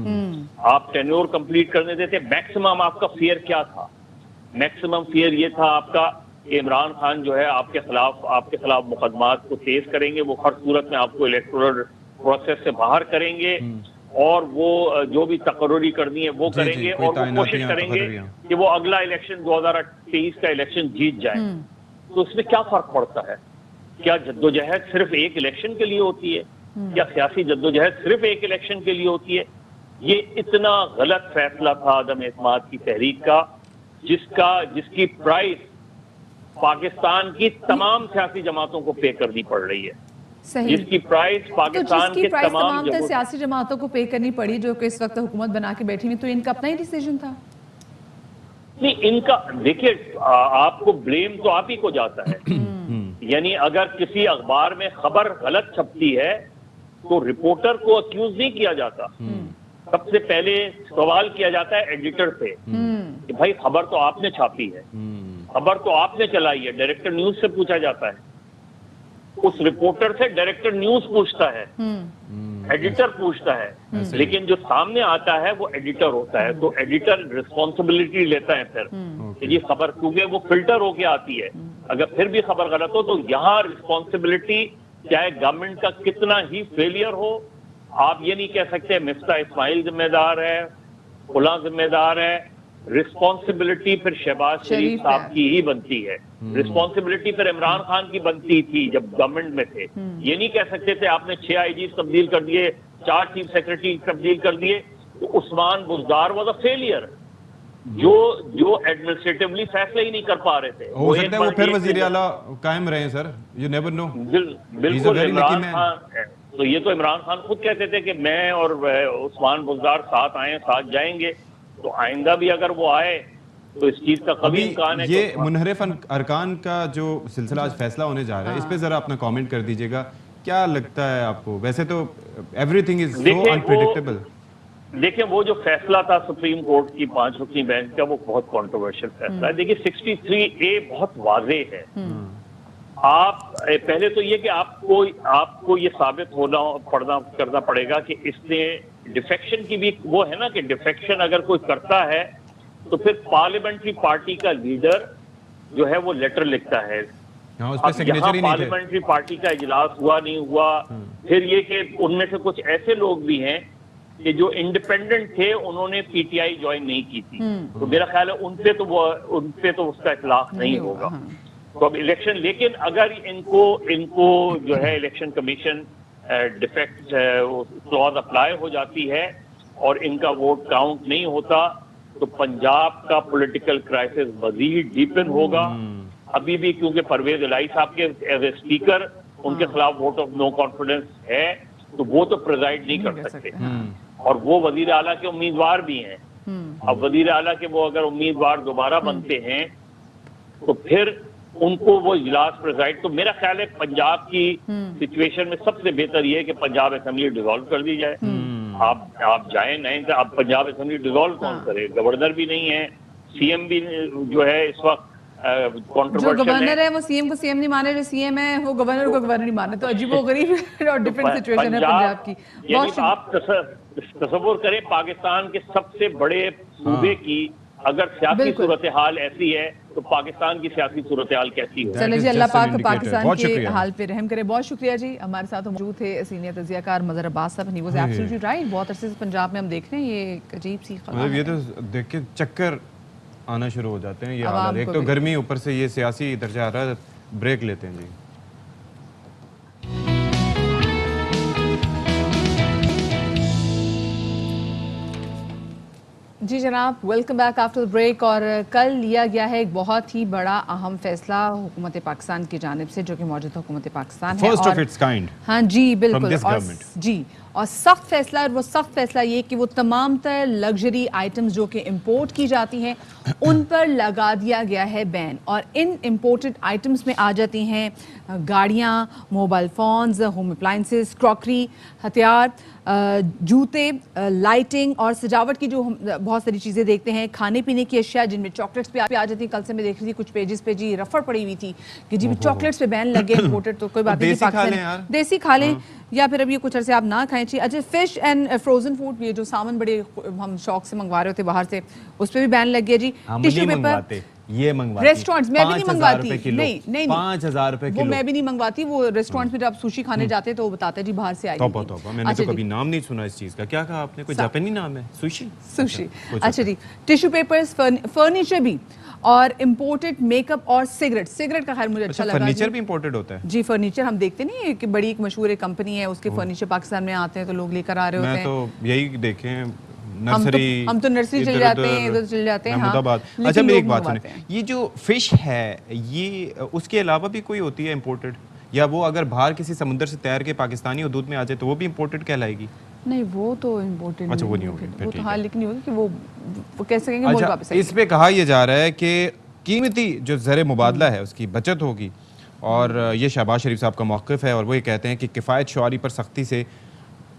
[SPEAKER 7] आप टेन्योर कंप्लीट करने देते। मैक्सिमम आपका फियर क्या था? मैक्सिमम फियर ये था आपका कि इमरान खान जो है आपके खिलाफ मुकदमात को तेज करेंगे, वो हर सूरत में आपको इलेक्टोरल प्रोसेस से बाहर करेंगे और वो जो भी तकर्री करनी है वो करेंगे और वो कोशिश करेंगे कि वो अगला इलेक्शन 2023 का इलेक्शन जीत जाए। तो इसमें क्या फर्क पड़ता है? क्या जद्दोजहद सिर्फ एक इलेक्शन के लिए होती है? क्या सियासी जद्दोजहद सिर्फ एक इलेक्शन के लिए होती है? ये इतना गलत फैसला था आदम एतमाद की तहरीक का, जिसकी प्राइस पाकिस्तान की तमाम सियासी जमातों को पे करनी पड़ रही है।
[SPEAKER 1] सही।
[SPEAKER 7] जिसकी प्राइस पाकिस्तान के तमाम
[SPEAKER 1] सियासी जमातों को पे करनी पड़ी जो कि इस वक्त हुकूमत बना के बैठी हुई, तो इनका अपना ही डिसीजन था।
[SPEAKER 7] नहीं, इनका देखिए, आपको ब्लेम तो आप ही को जाता है। यानी अगर किसी अखबार में खबर गलत छपती है तो रिपोर्टर को अक्यूज नहीं किया जाता। सबसे पहले सवाल किया जाता है एडिटर से कि भाई खबर तो आपने छापी है, खबर तो आपने चलाई है। डायरेक्टर न्यूज से पूछा जाता है, उस रिपोर्टर से डायरेक्टर न्यूज पूछता है, एडिटर पूछता है, लेकिन जो सामने आता है वो एडिटर होता है। तो एडिटर रिस्पॉन्सिबिलिटी लेता है फिर कि ये खबर, क्योंकि वो फिल्टर होके आती है, अगर फिर भी खबर गलत हो तो यहाँ रिस्पॉन्सिबिलिटी चाहे गवर्नमेंट का कितना ही फेलियर हो, आप ये नहीं कह सकते मिफ्ता इस्माइल जिम्मेदार है, फुला जिम्मेदार है। रिस्पॉन्सिबिलिटी फिर शहबाज शरीफ साहब की ही बनती है। रिस्पॉन्सिबिलिटी फिर इमरान खान की बनती थी जब गवर्नमेंट में थे। ये नहीं कह सकते थे आपने 6 आईजी तब्दील कर दिए, 4 चीफ सेक्रेटरी तब्दील कर दिए। तो Usman Buzdar was a failure, जो एडमिनिस्ट्रेटिवली फैसले ही नहीं कर पा रहे थे।
[SPEAKER 2] हो सकता है वो फिर वजीर आला कायम रहे सर, यू नेवर नो।
[SPEAKER 7] बिल्कुल इमरान खान, तो ये तो इमरान खान खुद कहते थे कि मैं और उस्मान बुज़दार साथ आए, साथ जाएंगे। तो आइंदा भी अगर वो आए तो इस चीज का कभी इम्कान है।
[SPEAKER 2] ये मुनहरिफ अरकान का जो सिलसिला आज फैसला होने जा रहा है, इस पे जरा अपना कमेंट कर दीजिएगा। क्या लगता है आपको? वैसे तो एवरीथिंग इज सो अनप्रेडिक्टेबल।
[SPEAKER 7] देखिए, वो जो फैसला था सुप्रीम कोर्ट की 5 रुकनी बेंच का, वो बहुत कंट्रोवर्शियल फैसला है। देखिए 63A बहुत वाज़ेह है। आप पहले तो ये कि आपको ये साबित करना पड़ेगा कि इसने डिफेक्शन की भी वो है ना, कि डिफेक्शन अगर कोई करता है तो फिर पार्लियामेंट्री पार्टी का लीडर जो है वो लेटर लिखता है। अब यहाँ पार्लियामेंट्री पार्टी का इजलास हुआ नहीं हुआ, फिर ये कि उनमें से कुछ ऐसे लोग भी हैं कि जो इंडिपेंडेंट थे, उन्होंने पीटीआई ज्वाइन नहीं की थी। तो मेरा ख्याल है उनपे तो उसका इतलाक नहीं होगा। तो अब इलेक्शन, लेकिन अगर इनको जो है election commission defect clause apply हो जाती है और इनका वोट काउंट नहीं होता तो पंजाब का पॉलिटिकल क्राइसिस मजीद डीपन होगा। अभी भी क्योंकि परवेज इलाही साहब के एज ए स्पीकर उनके खिलाफ वोट ऑफ नो कॉन्फिडेंस है, तो वो तो प्रिजाइड नहीं कर सकते। और वो वजीर आला के उम्मीदवार भी हैं। अब वजीर आला के वो अगर उम्मीदवार दोबारा बनते हैं तो फिर उनको वो इजलास प्रिजाइड, तो मेरा ख्याल है पंजाब की सिचुएशन में सबसे बेहतर ये है कि पंजाब असेंबली डिसॉल्व कर दी जाए। आप जाए नहीं तो आप पंजाब असेंबली डिसॉल्व कौन करे? गवर्नर भी नहीं है, सीएम भी जो है इस वक्त
[SPEAKER 1] जो गवर्नर है वो सीएम को सीएम नहीं माने, जो सीएम है वो गवर्नर को गवर्नर नहीं माने। तो अजीबोगरीब और डिफरेंट सिचुएशन है पंजाब की।
[SPEAKER 7] आप तसव्वुर करें पाकिस्तान के सबसे बड़े सूबे की अगर सियासी
[SPEAKER 1] बिल्कुल।
[SPEAKER 7] सूरत हाल ऐसी है तो पाकिस्तान की सियासी सूरत हाल कैसी हो?
[SPEAKER 1] चलो जी,
[SPEAKER 2] is
[SPEAKER 1] अल्लाह
[SPEAKER 2] just an
[SPEAKER 1] पाक
[SPEAKER 2] indicator.
[SPEAKER 1] पाकिस्तान
[SPEAKER 2] बहुत
[SPEAKER 1] के
[SPEAKER 2] शुक्रिया।
[SPEAKER 1] हाल पे रहम करे। बहुत शुक्रिया जी। हमारे साथ मौजूद थे सीनियर तजियाकार मजहर अब्बास साहब। He was absolutely right. बहुत अरसे से पंजाब में हम देख रहे हैं ये एक अजीब सी खला
[SPEAKER 2] मतलब ये
[SPEAKER 1] है।
[SPEAKER 2] तो देख के चक्कर आना शुरू हो जाते हैं ये
[SPEAKER 1] आवाम
[SPEAKER 2] हालात। एक
[SPEAKER 1] को
[SPEAKER 2] तो
[SPEAKER 1] भी।
[SPEAKER 2] गर्मी, ऊपर से ये सियासी दर्जा हरारत, ब्रेक लेते हैं जी।
[SPEAKER 1] जी जनाब, welcome back after the break. और कल लिया गया है एक बहुत ही बड़ा अहम फैसला हुकूमत पाकिस्तान की जानिब से, जो कि मौजूदा हुकूमत पाकिस्तान है।
[SPEAKER 2] फर्स्ट
[SPEAKER 1] और
[SPEAKER 2] ऑफ इट्स काइंड
[SPEAKER 1] हाँ जी बिल्कुल।
[SPEAKER 2] this
[SPEAKER 1] और
[SPEAKER 2] government.
[SPEAKER 1] जी, और सख्त फैसला, और वो सख्त फैसला ये कि वो तमाम तर लग्जरी आइटम्स जो कि इंपोर्ट की जाती हैं उन पर लगा दिया गया है बैन। और इन इंपोर्टेड आइटम्स में आ जाती हैं गाड़ियाँ, mobile phones, home appliances, crockery, हथियार, जूते, लाइटिंग और सजावट की जो हम बहुत सारी चीज़ें देखते हैं, खाने पीने की अशिया जिनमें चॉकलेट्स पे आ जाती हैं। कल से मैं देख रही थी कुछ पेजेस पे जी रफड़ पड़ी हुई थी कि जी चॉकलेट्स पे बैन लगे इंपोर्टेड। तो कोई बात नहीं,
[SPEAKER 2] देसी खा लें यार।
[SPEAKER 1] पाकिस्तान देसी खा लें या फिर अब ये कुछ अरसे आप ना खाएं। चाहिए अच्छा, फिश एंड फ्रोजन फूड, ये जो सामान बड़े हम शौक से मंगवा रहे थे बाहर से, उस पर भी बैन लग गया जी।
[SPEAKER 2] हम
[SPEAKER 1] टिश्यू
[SPEAKER 2] नहीं
[SPEAKER 1] पेपर,
[SPEAKER 2] मंगवाते, ये मंगवाते
[SPEAKER 1] रेस्टोरेंट्स में भी नहीं मंगवाती। नहीं नहीं
[SPEAKER 2] 5,000 रुपए
[SPEAKER 1] वो
[SPEAKER 2] किलो।
[SPEAKER 1] मैं भी नहीं मंगवाती। वो रेस्टोरेंट्स में जब आप सुशी खाने जाते हैं तो वो बताते हैं जी बाहर से आई
[SPEAKER 2] तौबा
[SPEAKER 1] थी।
[SPEAKER 2] तौबा, मैंने तो
[SPEAKER 1] अच्छा
[SPEAKER 2] कभी
[SPEAKER 1] जी,
[SPEAKER 2] नाम नहीं सुना इस चीज का। क्या कहा आपने? कोई जापानी नाम है? सुशी?
[SPEAKER 1] सुशी।
[SPEAKER 2] कुछ
[SPEAKER 1] अच्छा जी, टिश्यू पेपर्स, फर्नीचर भी, और इंपोर्टेड मेकअप और सिगरेट का खैर मुझे अच्छा लगा।
[SPEAKER 2] फर्नीचर भी इंपोर्टेड होता है?
[SPEAKER 1] जी, फर्नीचर हम देखते नहीं है कि बड़ी एक मशहूर एक कंपनी है, उसके फर्नीचर पाकिस्तान में आते हैं तो लोग लेकर आ रहे होते
[SPEAKER 2] मैं
[SPEAKER 1] हैं।
[SPEAKER 2] तो यही देखे नर्सरी,
[SPEAKER 1] हम तो नर्सरी चले जाते हैं, इधर चले जाते हैं। हाँ,
[SPEAKER 2] महमूदाबाद।
[SPEAKER 1] लेकिन
[SPEAKER 2] अच्छा मेरी एक
[SPEAKER 1] लोग
[SPEAKER 2] बात
[SPEAKER 1] मंगवाते
[SPEAKER 2] सुनिए,
[SPEAKER 1] हैं।
[SPEAKER 2] ये जो फिश है ये उसके अलावा भी कोई होती है इंपोर्टेड, या वो अगर बाहर किसी समुद्र से तैर के पाकिस्तानी हदूद में आ जाए तो वो भी इंपोर्टेड कहलाएगी?
[SPEAKER 1] नहीं, वो तो इम्पोर्टेंट
[SPEAKER 2] अच्छा, वो नहीं होगी, फिर
[SPEAKER 1] वो
[SPEAKER 2] ठीक
[SPEAKER 1] तो हाँ,
[SPEAKER 2] है।
[SPEAKER 1] लेकिन नहीं होगी कि वो कह सकेंगे मुल्क वापस
[SPEAKER 2] अच्छा,
[SPEAKER 1] आएंगे।
[SPEAKER 2] इस पे कहा यह जा रहा है कि कीमती जो ज़र मुबादला है उसकी बचत होगी, और ये शहबाज शरीफ साहब का मौक़िफ़ है, और वो ये कहते हैं कि किफ़ायत शुआरी पर सख्ती से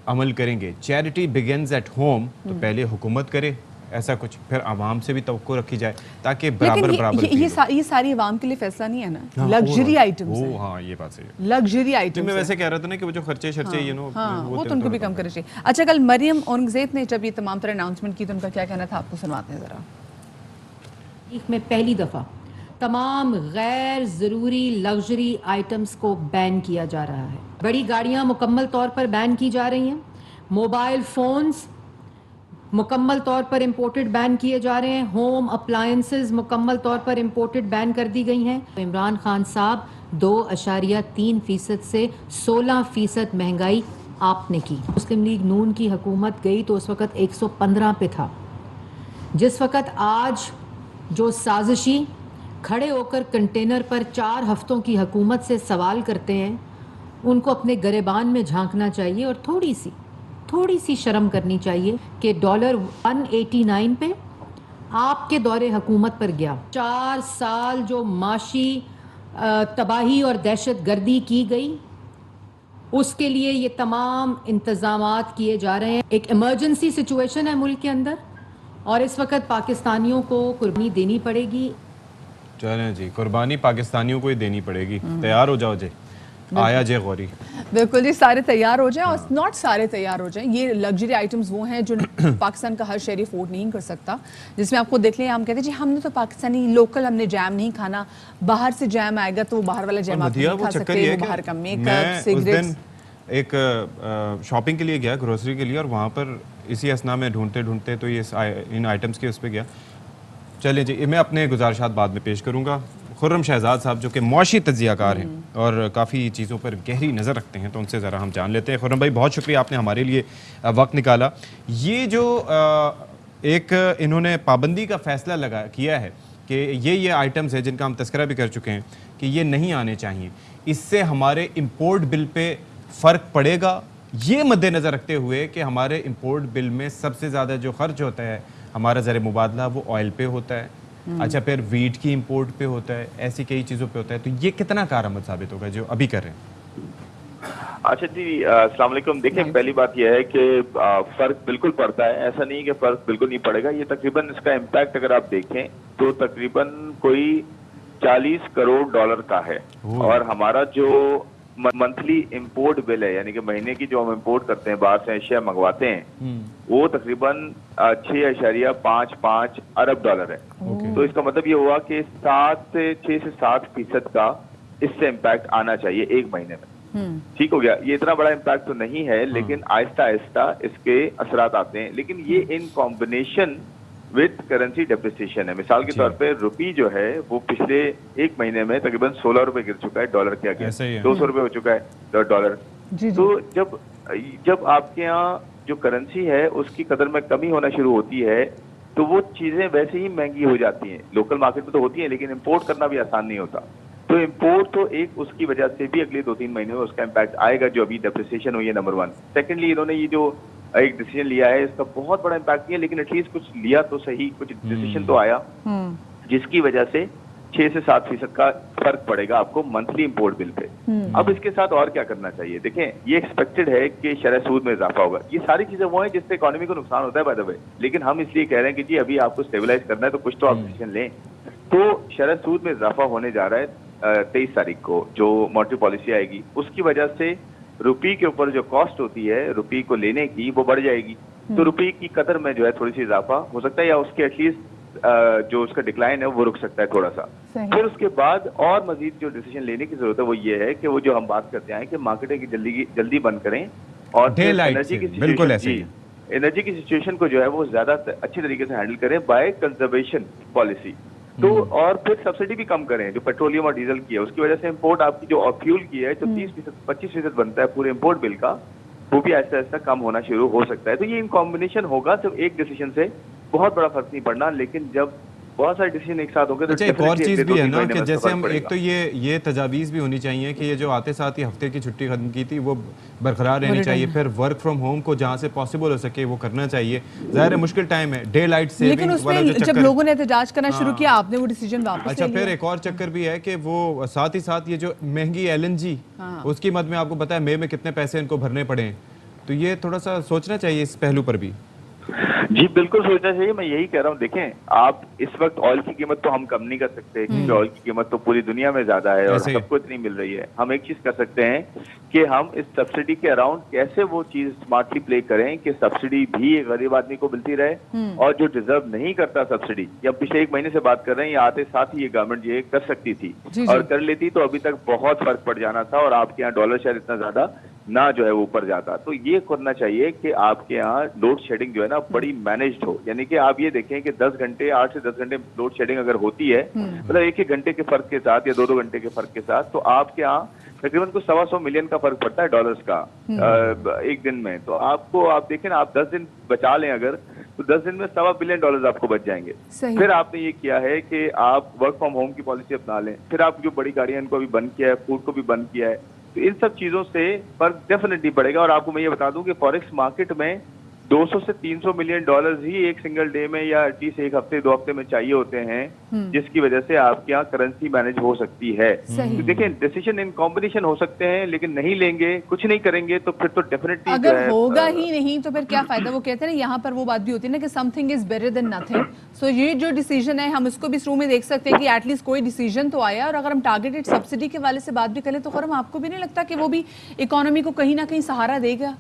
[SPEAKER 2] अमल करेंगे। चैरिटी बिगिंस एट होम, तो पहले हुकूमत करे ऐसा कुछ, फिर आवाम से भी तवक्को रखी जाए ताकि बराबर बराबर
[SPEAKER 1] ये सारी आवाम के लिए फैसला नहीं है ना, लग्जरी आइटम्स है।
[SPEAKER 2] हाँ, ये बात सही है।
[SPEAKER 1] लग्जरी आइटम्स
[SPEAKER 2] मैं वैसे कह रहा था ना कि वो जो खर्चे शर्चे ये नो
[SPEAKER 1] वो तो उनको भी कम करना चाहिए। अच्छा, कल मरियम औरंगजेब ने जब ये तमाम तरह अनाउंसमेंट की तो उनका क्या कहना था, आपको सुनवाते हैं जरा।
[SPEAKER 8] में पहली दफ़ा तमाम गैर ज़रूरी लग्जरी आइटम्स को बैन किया जा रहा है। बड़ी गाड़ियां मुकम्मल तौर पर बैन की जा रही हैं, मोबाइल फ़ोन्स मुकम्मल तौर पर इंपोर्टेड बैन किए जा रहे हैं, होम अप्लायंसेस मुकम्मल तौर पर इंपोर्टेड बैन कर दी गई हैं। इमरान खान साहब 2.3% से 16% महंगाई आपने की। मुस्लिम लीग नून की हुकूमत गई तो उस वक़्त 115 पे था। जिस वक़्त आज जो साजिशी खड़े होकर कंटेनर पर 4 हफ्तों की हुकूमत से सवाल करते हैं, उनको अपने गरेबान में झांकना चाहिए और थोड़ी सी शर्म करनी चाहिए कि डॉलर 189 पे आपके दौरे हुकूमत पर गया। 4 साल जो माशी तबाही और दहशत गर्दी की गई, उसके लिए ये तमाम इंतजामात किए जा रहे हैं। एक इमरजेंसी सिचुएशन है मुल्क के अंदर और इस वक्त पाकिस्तानियों को कुर्बानी देनी पड़ेगी।
[SPEAKER 2] चलें जी, कुर्बानी पाकिस्तानियों को ही देनी पड़ेगी। तैयार हो जाओ जी, आया जय गौरी।
[SPEAKER 1] बिल्कुल जी, सारे तैयार हो जाएं। और नॉट सारे तैयार हो जाएं। ये लग्जरी आइटम्स वो हैं जो पाकिस्तान का हर शहरी अफोर्ड नहीं कर सकता। जिसमें आपको देख लें, हम कहते हैं जी हमने तो पाकिस्तानी लोकल हमने जैम नहीं खाना, बाहर से जैम आएगा तो वो बाहर वाला जैम आप नहीं खा सकते, वो बाहर का मेकअप, सिगरेट्स।
[SPEAKER 2] एक शॉपिंग के लिए गया, ग्रोसरी के लिए, और वहाँ पर इसी असना में ढूंढते तो ये इन आइटम्स के उस पर गया। चलिए जी, मैं अपने गुजारिशात बाद में पेश करूँगा। खुर्रम शहजाद साहब जो कि मुआशी तज्जियाकार हैं और काफ़ी चीज़ों पर गहरी नज़र रखते हैं, तो उनसे ज़रा हम जान लेते हैं। खुर्रम भाई, बहुत शुक्रिया, आपने हमारे लिए वक्त निकाला। ये जो एक इन्होंने पाबंदी का फ़ैसला किया है कि ये आइटम्स है जिनका हम तस्करा भी कर चुके हैं कि ये नहीं आने चाहिए, इससे हमारे इम्पोर्ट बिल पे फ़र्क पड़ेगा? ये मद्देनज़र रखते हुए कि हमारे इम्पोर्ट बिल में सबसे ज़्यादा जो खर्च होता है हमारा ज़र मुबादला वो ऑयल पे होता है, अच्छा फिर वीट की इंपोर्ट पे होता है, ऐसी कई चीज़ों पे होता है, तो ये कितना कारआमद साबित होगा जो अभी कर रहे हैं?
[SPEAKER 9] अच्छा जी, अस्सलाम वालेकुम। देखिए, पहली बात यह है कि फ़र्क बिल्कुल पड़ता है, ऐसा नहीं है कि फ़र्क बिल्कुल नहीं पड़ेगा। ये तकरीबन इसका इम्पैक्ट अगर आप देखें तो तकरीबन कोई $40 करोड़ का है, और हमारा जो मंथली इंपोर्ट बिल है, यानी कि महीने की जो हम इंपोर्ट करते हैं, बाहर से एशिया मंगवाते हैं, वो तकरीबन 6.55 अरब डॉलर है। तो इसका मतलब ये हुआ कि 6 से 7% का इससे इम्पैक्ट आना चाहिए एक महीने में। ठीक हो गया, ये इतना बड़ा इम्पैक्ट तो नहीं है, लेकिन आहिस्ता आहिस्ता इसके असरात आते हैं। लेकिन ये in combination with currency depreciation है। मिसाल के तौर पे रुपी जो है वो पिछले एक महीने में तकरीबन 16 रुपए गिर चुका है डॉलर के आगे, 200 रुपए हो चुका है डॉलर। तो जब आपके यहाँ जो करेंसी है उसकी कदर में कमी होना शुरू होती है, तो वो चीजें वैसे ही महंगी हो जाती हैं। लोकल मार्केट में तो होती है, लेकिन इम्पोर्ट करना भी आसान नहीं होता। तो इम्पोर्ट तो एक उसकी वजह से भी अगले 2-3 महीने में उसका इम्पैक्ट आएगा, जो अभी डेप्रिसिएशन हुई है, नंबर 1। सेकेंडली, इन्होंने ये जो एक डिसीजन लिया है, इसका बहुत बड़ा इम्पैक्ट नहीं है, लेकिन एटलीस्ट कुछ लिया तो सही, कुछ डिसीजन तो आया, जिसकी वजह से 6 से 7% का फर्क पड़ेगा आपको मंथली इंपोर्ट बिल पे। अब इसके साथ और क्या करना चाहिए? देखें, ये एक्सपेक्टेड है कि शरह सूद में इजाफा होगा। ये सारी चीजें वो हैं जिससे इकोनॉमी को नुकसान होता है बाय द वे, लेकिन हम इसलिए कह रहे हैं कि जी अभी आपको स्टेबलाइज करना है तो कुछ तो आप डिसीजन लें। तो शरह सूद में इजाफा होने जा रहा है 23 तारीख को, जो मॉनेटरी पॉलिसी आएगी, उसकी वजह से रुपी के ऊपर जो कॉस्ट होती है रुपी को लेने की, वो बढ़ जाएगी। तो रुपी की कदर में जो है थोड़ी सी इजाफा हो सकता है, या उसके एटलीस्ट जो उसका डिक्लाइन है वो रुक सकता है थोड़ा सा। फिर उसके बाद और मजीद जो डिसीजन लेने की जरूरत है वो ये है कि वो जो हम बात करते हैं कि मार्केटें की जल्दी बंद करें, और एनर्जी की
[SPEAKER 2] बिल्कुल ऐसे
[SPEAKER 9] एनर्जी की सिचुएशन को जो है वो ज्यादा अच्छी तरीके से हैंडल करें बाय कंजर्वेशन पॉलिसी। तो और फिर सब्सिडी भी कम करें जो पेट्रोलियम और डीजल की है, उसकी वजह से इंपोर्ट आपकी जो फ्यूल की है जो 30-25% बनता है पूरे इंपोर्ट बिल का, वो भी ऐसा ऐसा कम होना शुरू हो सकता है। तो ये इन कॉम्बिनेशन होगा, सिर्फ एक डिसीजन से बहुत बड़ा फर्क नहीं पड़ना, लेकिन जब बहुत सारे डिसीजन एक साथ होंगे तो
[SPEAKER 2] अच्छा, एक और चीज भी है ना कि जैसे हम एक तो ये तजावीज़ भी होनी चाहिए कि ये जो आते साथ ही हफ्ते की छुट्टी खत्म की थी वो बरकरार रहनी चाहिए। फिर वर्क फ्रॉम होम को जहाँ से पॉसिबल हो सके वो करना चाहिए। ज़ाहिर है मुश्किल टाइम है, डे लाइट सेविंग,
[SPEAKER 1] लेकिन उसमें जब लोगों ने एहतजाज करना शुरू किया, आपने वो डिसीजन वापस
[SPEAKER 2] अच्छा, फिर एक और चक्कर भी है कि वो साथ ही साथ ये जो महंगी LNG उसकी मद में आपको पता है मई में कितने पैसे इनको भरने पड़े हैं, तो ये थोड़ा सा सोचना चाहिए इस पहलू पर भी।
[SPEAKER 9] जी बिल्कुल सोचना चाहिए, मैं यही कह रहा हूँ। देखें, आप इस वक्त ऑयल की कीमत तो हम कम नहीं कर सकते, क्योंकि ऑयल की कीमत तो पूरी दुनिया में ज्यादा है और सबको इतनी मिल रही है। हम एक चीज कर सकते हैं कि हम इस सब्सिडी के अराउंड कैसे वो चीज स्मार्टली प्ले करें कि सब्सिडी भी एक गरीब आदमी को मिलती रहे, और जो डिजर्व नहीं करता सब्सिडी, या पिछले एक महीने से बात कर रहे हैं, या आते साथ ही ये गवर्नमेंट ये कर सकती थी और कर लेती तो अभी तक बहुत फर्क पड़ जाना था, और आपके यहाँ डॉलर शायद इतना ज्यादा ना जो है वो ऊपर जाता। तो ये करना चाहिए कि आपके यहाँ लोड शेडिंग जो है ना बड़ी मैनेज्ड हो, यानी कि आप ये देखें कि 10 घंटे 8 से 10 घंटे लोड शेडिंग अगर होती है, मतलब 1-1 घंटे के फर्क के साथ या 2-2 घंटे के फर्क के साथ, तो आपके यहाँ तकरीबन कुछ 125 मिलियन का फर्क पड़ता है डॉलर्स का एक दिन में। तो आपको आप देखें ना, आप 10 दिन बचा लें अगर, तो 10 दिन में $1.25 बिलियन आपको बच जाएंगे। फिर आपने ये किया है कि आप वर्क फ्रॉम होम की पॉलिसी अपना लें, फिर आप जो बड़ी गाड़ियां इनको भी बंद किया है, फूड को भी बंद किया है, तो इन सब चीजों से फर्क डेफिनेटली पड़ेगा। और आपको मैं ये बता दूं कि फॉरेक्स मार्केट में 200 से 300 मिलियन डॉलर्स ही एक सिंगल डे में या एटलीस्ट एक हफ्ते 2 हफ्ते में चाहिए होते हैं, जिसकी वजह से आपके यहाँ करेंसी मैनेज हो सकती है। तो देखिए, डिसीजन इन कॉम्बिनेशन हो सकते हैं, लेकिन नहीं लेंगे, कुछ नहीं करेंगे तो फिर तो डेफिनेटली
[SPEAKER 1] अगर होगा ही नहीं तो फिर क्या फायदा। वो कहते हैं ना, यहाँ पर वो बात भी होती है ना कि something is better than nothing. So ये जो डिसीजन है हम इसको भी शुरू में देख सकते हैं कि एटलीस्ट कोई डिसीजन तो आया। और अगर हम टारगेटेड सब्सिडी के वाले से बात भी करें तो खैर आपको भी नहीं लगता कि वो भी इकोनॉमी को कहीं ना कहीं सहारा देगा?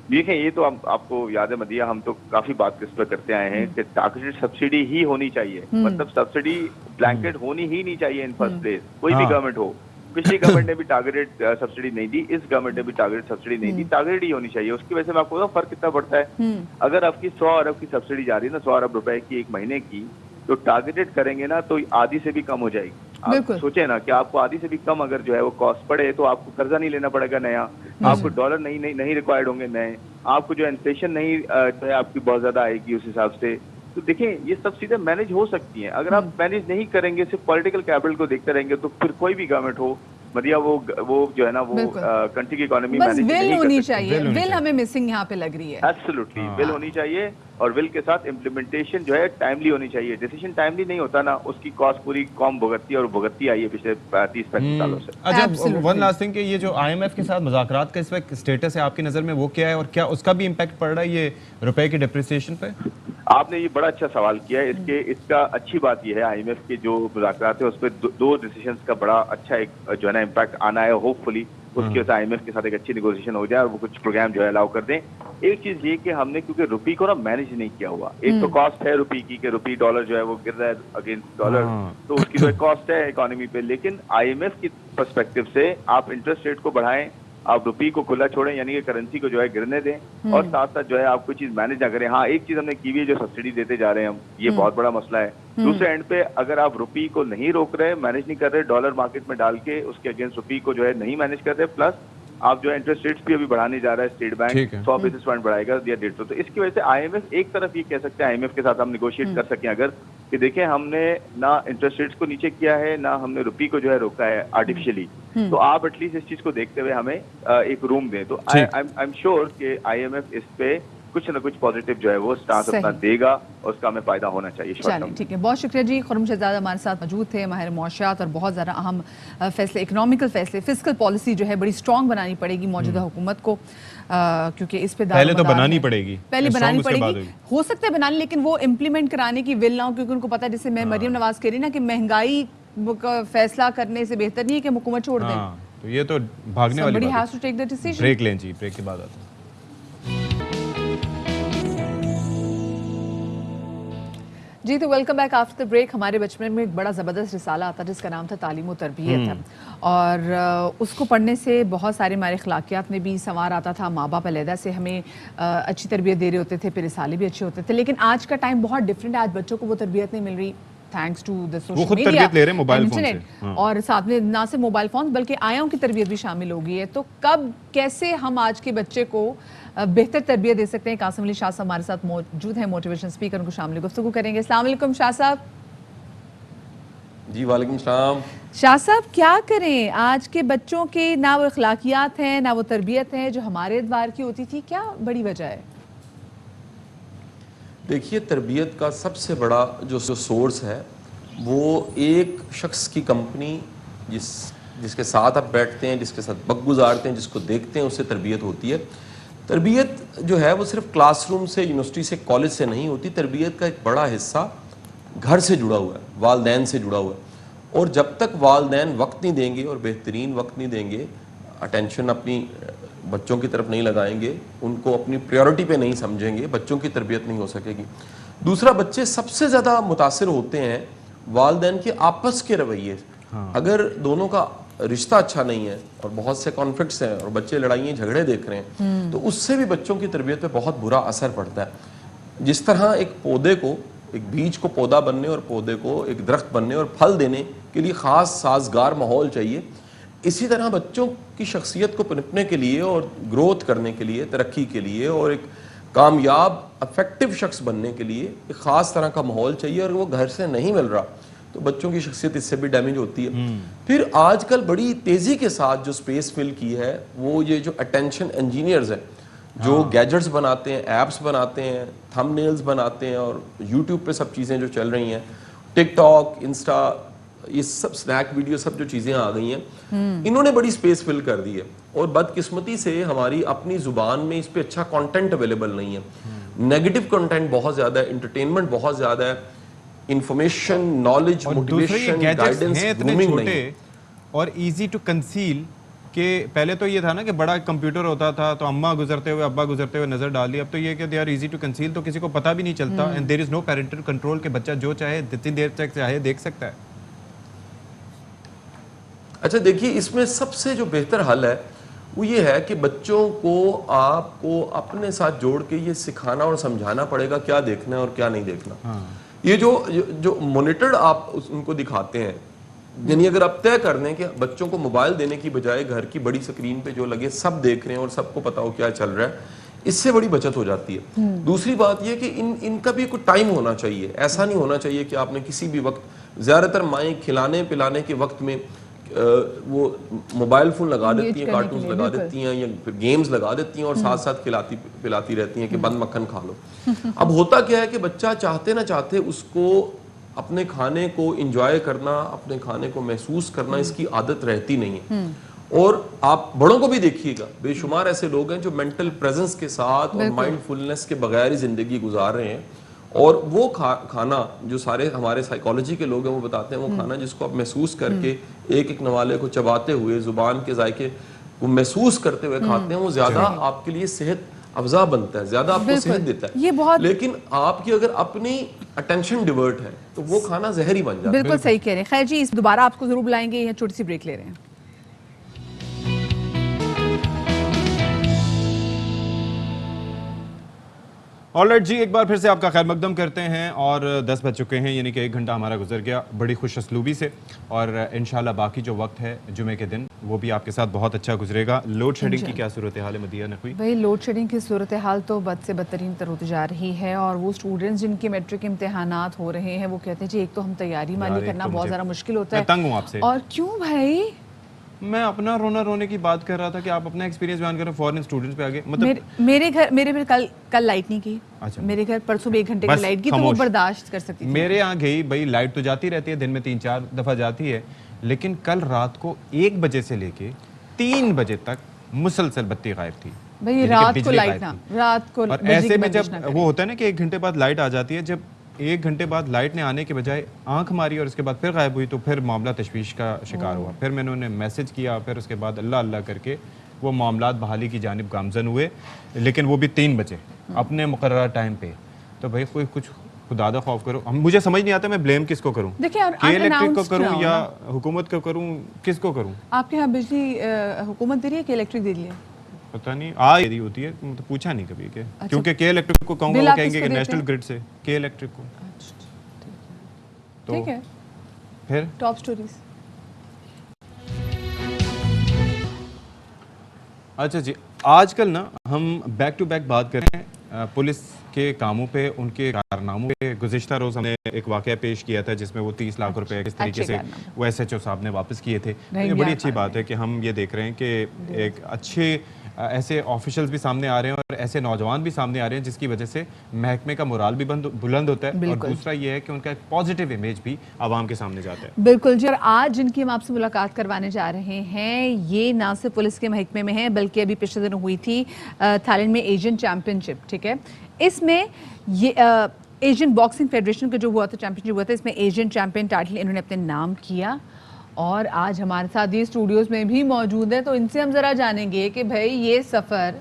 [SPEAKER 9] देखिए, ये तो आपको याद है मदिया, हम तो काफी बात इस पर करते आए हैं कि टारगेटेड सब्सिडी ही होनी चाहिए, मतलब सब्सिडी ब्लैंकेट होनी ही नहीं चाहिए इन फर्स्ट प्लेस, कोई भी गवर्नमेंट हो। पिछली गवर्नमेंट ने भी टारगेटेड सब्सिडी नहीं दी, इस गवर्नमेंट ने भी टारगेटेड सब्सिडी नहीं दी, टारगेटेड ही होनी चाहिए। उसकी वजह से मैं आपको बताऊं फर्क कितना पड़ता है। अगर आपकी 100 अरब की सब्सिडी जा रही है ना, 100 अरब रुपए की एक महीने की, तो टारगेटेड करेंगे ना तो आधी से भी कम हो जाएगी। आप सोचे ना कि आपको आधी से भी कम अगर जो है वो कॉस्ट पड़े, तो आपको कर्जा नहीं लेना पड़ेगा नया, आपको डॉलर नहीं रिक्वायर्ड होंगे नए, आपको जो इन्फ्लेशन नहीं जो है आपकी बहुत ज्यादा आएगी उस हिसाब से। तो देखें, ये सब चीजें मैनेज हो सकती हैं। अगर आप मैनेज नहीं करेंगे, सिर्फ पॉलिटिकल कैपिटल को देखते रहेंगे, तो फिर कोई भी गवर्नमेंट हो मरिया, वो जो है ना वो कंट्री की इकोनॉमी मैनेज नहीं
[SPEAKER 1] होनी चाहिए। विल हमें मिसिंग यहाँ पे लग रही है।
[SPEAKER 9] एब्सोल्युटली विल होनी चाहिए, और विल के साथ इम्प्लीमेंटेशन जो है टाइमली होनी चाहिए। डिसीजन टाइमली नहीं होता ना, उसकी कॉस्ट पूरी कॉम भुगतती है, और भुगतती आई है पिछले 30-35 सालों से।
[SPEAKER 2] अच्छा, वन लास्ट थिंग कि ये जो IMF के साथ मुज़ाकरात का इस वक्त स्टेटस है आपकी नजर में, वो क्या है, और क्या उसका भी इम्पैक्ट पड़ रहा है ये रुपए की डिप्रिसिएशन पे?
[SPEAKER 9] आपने ये बड़ा अच्छा सवाल किया है। इसका अच्छी बात ये है, आईएमएफ के जो मुज़ाकरात है उस पर दो डिसीजंस का बड़ा अच्छा एक जो है ना इम्पैक्ट आना है। होपफुली उसके साथ आईएमएफ के साथ एक अच्छी नेगोशिएशन हो जाए और वो कुछ प्रोग्राम जो है अलाउ कर दें। एक चीज ये कि हमने क्योंकि रुपी को ना मैनेज नहीं किया हुआ, एक तो कॉस्ट है रुपी की कि रुपी डॉलर जो है वो गिर रहा है अगेंस्ट डॉलर, तो उसकी तो एक कॉस्ट है इकोनॉमी पे। लेकिन आईएमएफ की पर्सपेक्टिव से आप इंटरेस्ट रेट को बढ़ाएं, आप रुपी को खुला छोड़ें, यानी कि करेंसी को जो है गिरने दें और साथ साथ जो है आप कोई चीज मैनेज ना करें। हाँ, एक चीज हमने की हुई है, जो सब्सिडी देते जा रहे हैं हम, ये बहुत बड़ा मसला है। दूसरे एंड पे अगर आप रुपी को नहीं रोक रहे, मैनेज नहीं कर रहे, डॉलर मार्केट में डाल के उसके अगेंस्ट रुपी को जो है नहीं मैनेज कर रहे, प्लस आप जो है इंटरेस्ट रेट्स भी अभी बढ़ाने जा रहा है स्टेट बैंक, 100 बेसिस पॉइंट बढ़ाएगा या 150। तो इसकी वजह से आईएमएफ एक तरफ ये कह सकते हैं, आईएमएफ के साथ हम निगोशिएट कर सकें अगर कि देखें हमने ना इंटरेस्ट रेट्स को नीचे किया है, ना हमने रुपी को जो है रोका है आर्टिफिशियली, तो आप एटलीस्ट इस चीज को देखते हुए हमें एक रूम दें। तो आई एम श्योर कि आईएमएफ इस पे कुछ ना कुछ पॉजिटिव जो है वो स्टांस अपना देगा और उसका हमें फायदा होना चाहिए।
[SPEAKER 1] चलिए ठीक है, बहुत शुक्रिया जी। खुर्रम शहजाद हमारे साथ मौजूद थे, माहिर मुआशियात, और बहुत ज़्यादा अहम फैसले, इकोनॉमिकल फैसले, फिस्कल पॉलिसी जो है बड़ी स्ट्रॉन्ग बनानी पड़ेगी मौजूदा हुकूमत को, क्योंकि इस पे
[SPEAKER 2] पहले तो बनानी पड़ेगी,
[SPEAKER 1] पहले बनानी पड़ेगी, हो सकता है बनानी, लेकिन वो इम्प्लीमेंट कराने की विल ना हो, क्योंकि उनको पता है, जैसे मैं मरियम नवाज कह रही ना कि महंगाई का फैसला करने से बेहतर नहीं है कि हुकूमत छोड़ दें।
[SPEAKER 2] तो ये तो भागने वाली बात है।
[SPEAKER 1] Has to take the decision.
[SPEAKER 2] Break लें जी, ब्रेक के बाद आते हैं।
[SPEAKER 1] जी तो welcome back after the break. हमारे बचपन में एक बड़ा ज़बरदस्त रिसाला आता जिसका नाम था तालीम व तरबियत है, और उसको पढ़ने से बहुत सारे हमारे अखलाकियात में भी संवार आता था। माँ बाप अलहदा से हमें अच्छी तरबियत दे रहे होते थे, फिर रिसाले भी अच्छे होते थे। लेकिन आज का टाइम बहुत डिफरेंट है, आज बच्चों को वो तरबियत नहीं मिल रही thanks to the social media, internet, और साथ में ना सिर्फ मोबाइल फोन बल्कि आयाओं की तरबियत भी शामिल हो गई है। तो कब कैसे हम आज के बच्चे को बेहतर तरबियत दे सकते हैं? कासिम अली शाह साहब हमारे साथ मौजूद हैं, मोटिवेशन स्पीकर, उनको शामिल गुफ्तगू करेंगे। अस्सलाम वालेकुम शाह साहब।
[SPEAKER 10] जी वालेकुम सलाम।
[SPEAKER 1] शाह साहब, क्या करें, आज के बच्चों के ना वो अखलाकियात हैं ना वो तरबियत है जो हमारे एतबार की होती थी, क्या बड़ी वजह है?
[SPEAKER 10] देखिए, तरबियत का सबसे बड़ा जो सोर्स है वो एक शख्स की कंपनी, जिसके साथ आप बैठते हैं, जिसके साथ वक्त गुजारते हैं, जिसको देखते हैं, उससे तरबियत होती है। तरबियत जो है वो सिर्फ क्लासरूम से, यूनिवर्सिटी से, कॉलेज से नहीं होती। तरबियत का एक बड़ा हिस्सा घर से जुड़ा हुआ है, वालदैन से जुड़ा हुआ है। और जब तक वालदैन वक्त नहीं देंगे और बेहतरीन वक्त नहीं देंगे, अटेंशन अपनी बच्चों की तरफ नहीं लगाएंगे, उनको अपनी प्रायोरिटी पे नहीं समझेंगे, बच्चों की तरबियत नहीं हो सकेगी। दूसरा, बच्चे सबसे ज़्यादा मुतासिर होते हैं वालदैन के आपस के रवैये। अगर दोनों का रिश्ता अच्छा नहीं है और बहुत से कॉन्फ्लिक्ट्स हैं और बच्चे लड़ाइयाँ झगड़े देख रहे हैं, तो उससे भी बच्चों की तरबियत पे बहुत बुरा असर पड़ता है। जिस तरह एक पौधे को, एक बीज को पौधा बनने और पौधे को एक दरख्त बनने और फल देने के लिए ख़ास साजगार माहौल चाहिए, इसी तरह बच्चों की शख्सियत को पनपने के लिए और ग्रोथ करने के लिए, तरक्की के लिए और एक कामयाब अफेक्टिव शख्स बनने के लिए एक ख़ास तरह का माहौल चाहिए, और वो घर से नहीं मिल रहा तो बच्चों की शख्सियत इससे भी डैमेज होती है। फिर आजकल बड़ी तेज़ी के साथ जो स्पेस फिल की है वो ये जो अटेंशन इंजीनियर्स हैं, जो गैजेट्स बनाते हैं, ऐप्स बनाते हैं, थंबनेल्स बनाते हैं, और यूट्यूब पे सब चीज़ें जो चल रही हैं, टिकटॉक, इंस्टा, ये सब स्नैक वीडियो, सब जो चीज़ें आ गई हैं, इन्होंने बड़ी स्पेस फिल कर दी है। और बदकिस्मती से हमारी अपनी ज़ुबान में इस पे अच्छा कंटेंट अवेलेबल नहीं है। नेगेटिव कंटेंट बहुत ज़्यादा है, इंटरटेनमेंट बहुत ज़्यादा है, information, knowledge, motivation, guidance, grooming नहीं है।
[SPEAKER 2] और इजी टू कंसील के पहले तो ये था ना कि बड़ा कंप्यूटर होता था तो अम्मा गुजरते हुए, अब्बा गुजरते हुए नजर डाल ली। अब तो ये कि they are easy to conceal, तो किसी को पता भी नहीं चलता, and there is no parental control के बच्चा जो चाहे जितनी देर तक चाहे देख सकता है।
[SPEAKER 10] अच्छा देखिए, इसमें सबसे जो बेहतर हल है वो ये है कि बच्चों को आपको अपने साथ जोड़ के ये सिखाना और समझाना पड़ेगा क्या देखना है और क्या नहीं देखना। ये जो मॉनिटर्ड आप उनको दिखाते हैं, यानी अगर आप तय कर दें कि बच्चों को मोबाइल देने की बजाय घर की बड़ी स्क्रीन पे जो लगे सब देख रहे हैं और सबको पता हो क्या चल रहा है, इससे बड़ी बचत हो जाती है। दूसरी बात यह कि इनका भी कोई टाइम होना चाहिए। ऐसा नहीं होना चाहिए कि आपने किसी भी वक्त, ज़्यादातर माएँ खिलाने पिलाने के वक्त में वो मोबाइल फोन लगा देती हैं, कार्टून्स लगा देती हैं या फिर गेम्स लगा देती हैं और साथ साथ खिलाती पिलाती रहती हैं कि बंद मक्खन खा लो। अब होता क्या है कि बच्चा चाहते ना चाहते उसको अपने खाने को एंजॉय करना, अपने खाने को महसूस करना, इसकी आदत रहती नहीं है। और आप बड़ों को भी देखिएगा, बेशुमार ऐसे लोग हैं जो मेंटल प्रेजेंस के साथ और माइंडफुलनेस के बगैर ही जिंदगी गुजार रहे हैं, और वो खाना जो सारे हमारे साइकोलॉजी के लोग हैं वो बताते हैं, वो खाना जिसको आप महसूस करके एक एक नवाले को चबाते हुए जुबान के जायके को महसूस करते हुए खाते हैं, वो ज्यादा आपके लिए सेहत अफजा बनता है, ज्यादा आपको सेहत देता है।
[SPEAKER 1] ये बहुत
[SPEAKER 10] लेकिन आपकी अगर अपनी अटेंशन डिवर्ट है तो वो खाना जहर ही बन जाता है।
[SPEAKER 1] बिल्कुल सही कह रहे हैं। खैर जी, इस दोबारा आपको जरूर बुलाएंगे, या छोटी सी ब्रेक ले रहे हैं।
[SPEAKER 2] ऑलराइट जी, एक बार फिर से आपका खैर मकदम करते हैं और 10 बज चुके हैं, यानी कि 1 घंटा हमारा गुजर गया बड़ी खुश असलूबी से, और इंशाल्लाह बाकी जो वक्त है जुमे के दिन वो भी आपके साथ बहुत अच्छा गुजरेगा। लोड शेडिंग की क्या सूरत हाल है मदिया नकवी?
[SPEAKER 1] भाई लोड शेडिंग की सूरत हाल तो बद से बदतरीन तर होती जा रही है, और वो स्टूडेंट्स जिनके मैट्रिक इम्तिहानात हो रहे हैं वो कहते हैं जी एक तो हम तैयारी माली करना बहुत ज़्यादा मुश्किल होता है।
[SPEAKER 2] मैं तंग हूँ आपसे।
[SPEAKER 1] और क्यों भाई?
[SPEAKER 2] मैं अपना रोने की बात कर रहा था कि आप अपना एक्सपीरियंस बयान करें, फॉरेन स्टूडेंट्स पे आगे। मतलब
[SPEAKER 1] मेरे घर कल लाइट नहीं की।
[SPEAKER 2] अच्छा।
[SPEAKER 1] मेरे घर परसों भी 1 घंटे की लाइट की, तो वो बर्दाश्त कर सकती थी।
[SPEAKER 2] मेरे यहाँ गई भाई, लाइट तो जाती रहती है, दिन में 3-4 दफा जाती है, लेकिन कल रात को 1 बजे से लेके 3 बजे तक मुसलसल बत्ती गायब थी।
[SPEAKER 1] भाई रात को लाइट ना, रात को।
[SPEAKER 2] और ऐसे में जब वो होता है ना कि 1 घंटे बाद लाइट आ जाती है, जब 1 घंटे बाद लाइट ने आने के बजाय आंख मारी और उसके बाद फिर गायब हुई, तो फिर मामला तशवीश का शिकार हुआ। फिर मैंने उन्हें मैसेज किया, फिर उसके बाद अल्लाह अल्लाह करके वो मामलात बहाली की जानिब गामजन हुए, लेकिन वो भी 3 बजे अपने मुकर्रर टाइम पे। तो भाई कोई कुछ खुदादा खौफ करो। मुझे समझ नहीं आता मैं ब्लेम किसको करूं, के इलेक्ट्रिक को करूं या हुकूमत को करूं, किसको करूं? आपके यहाँ बिजली हुकूमत दे रही है कि इलेक्ट्रिक दे रही है? पता नहीं, आ रही होती है, मतलब पूछा नहीं कभी के। अच्छा। क्योंकि के इलेक्ट्रिक को कहूंगा वो कहेंगे कि नेशनल ग्रिड से, के इलेक्ट्रिक को। तो ठीक है, फिर टॉप स्टोरीज। अच्छा जी, आजकल ना हम बैक टू बैक बात कर रहे हैं पुलिस के कामों पे, उनके कारनामों पे। गुज़िश्ता रोज़ हमने एक वाक़या पेश किया था जिसमें वो 30 लाख रुपए किस तरीके से वो SHO साहब ने वापस किए थे। ये बड़ी अच्छी बात है कि हम ये देख रहे हैं कि एक अच्छे ऐसे ऑफिशियल्स भी सामने आ रहे हैं और ऐसे नौजवान भी सामने आ रहे हैं जिसकी वजह से महकमे का मोराल भी बुलंद होता है, और दूसरा ये है कि उनका एक पॉजिटिव इमेज भी आवाम के सामने जाता है। बिल्कुल जी, और आज जिनकी हम आपसे मुलाकात करवाने जा रहे हैं ये ना सिर्फ पुलिस के महकमे में हैं, बल्कि अभी पिछले दिन हुई थी थाईलैंड में एशियन चैंपियनशिप। ठीक है, इसमें ये एशियन बॉक्सिंग फेडरेशन का जो हुआ था, चैंपियनशिप हुआ था, इसमें एशियन चैंपियन टाइटल इन्होंने अपने नाम किया, और आज हमारे साथ ये स्टूडियोज़ में भी मौजूद है। तो इनसे हम ज़रा जानेंगे कि भाई ये सफ़र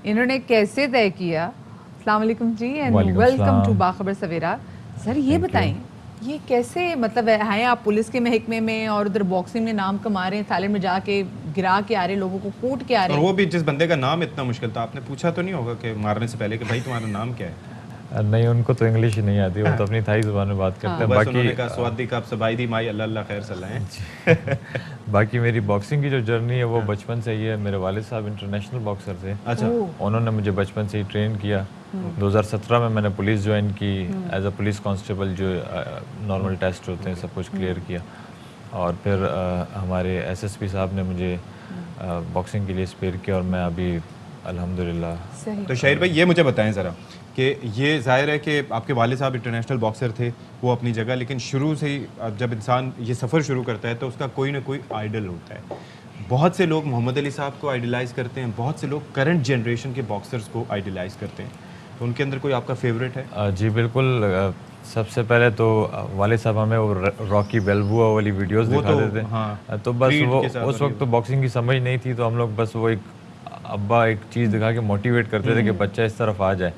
[SPEAKER 2] इन्होंने कैसे तय किया। अस्सलाम वालेकुम जी, and welcome to Bakhabar Savera. Sir ये बताएं, ये कैसे मतलब है आप पुलिस के महकमे में और उधर बॉक्सिंग में नाम कमा रहे हैं, थाईलैंड में जाके गिरा के आ रहे हैं, लोगों को कूट के आ रहे हैं, और वो भी जिस बंदे का नाम इतना मुश्किल था। आपने पूछा तो नहीं होगा कि मारने से पहले कि भाई तुम्हारा नाम क्या है?
[SPEAKER 11] नहीं, उनको तो इंग्लिश ही नहीं आती, वो तो अपनी थाई ज़ुबान में बात करते हैं।
[SPEAKER 2] बाकी स्वादी का सबाइदी माई अल्लाह अल्लाह खैर सलाहें।
[SPEAKER 11] बाकी मेरी बॉक्सिंग की जो जर्नी है वो बचपन से ही है। मेरे वालिद साहब इंटरनेशनल बॉक्सर थे। अच्छा। उन्होंने मुझे बचपन से ही ट्रेन किया। 2017 में मैंने पुलिस ज्वाइन की एज अ पुलिस कांस्टेबल, जो नॉर्मल टेस्ट होते हैं सब कुछ क्लियर किया, और फिर हमारे SSP साहब ने मुझे बॉक्सिंग के लिए स्पेयर किया, और मैं अभी अल्हम्दुलिल्लाह।
[SPEAKER 2] तो शाहिर भाई ये मुझे बताएं ज़रा कि ये ज़ाहिर है कि आपके वालिद साहब इंटरनेशनल बॉक्सर थे, वो अपनी जगह, लेकिन शुरू से ही जब इंसान ये सफ़र शुरू करता है तो उसका कोई ना कोई आइडल होता है। बहुत से लोग मोहम्मद अली साहब को आइडलाइज़ करते हैं, बहुत से लोग करंट जनरेशन के बॉक्सर्स को आइडलाइज़ करते हैं, तो उनके अंदर कोई आपका फेवरेट है?
[SPEAKER 11] जी बिल्कुल। सबसे पहले तो वालिद साहब हमें वो रॉकी बैल्बोआ वाली वीडियोस दिखाते थे। हाँ, तो बस वो उस वक्त तो बॉक्सिंग की समझ नहीं थी, तो हम लोग बस वो एक अब्बा एक चीज़ दिखा के मोटिवेट करते थे कि बच्चा इस तरफ आ जाए।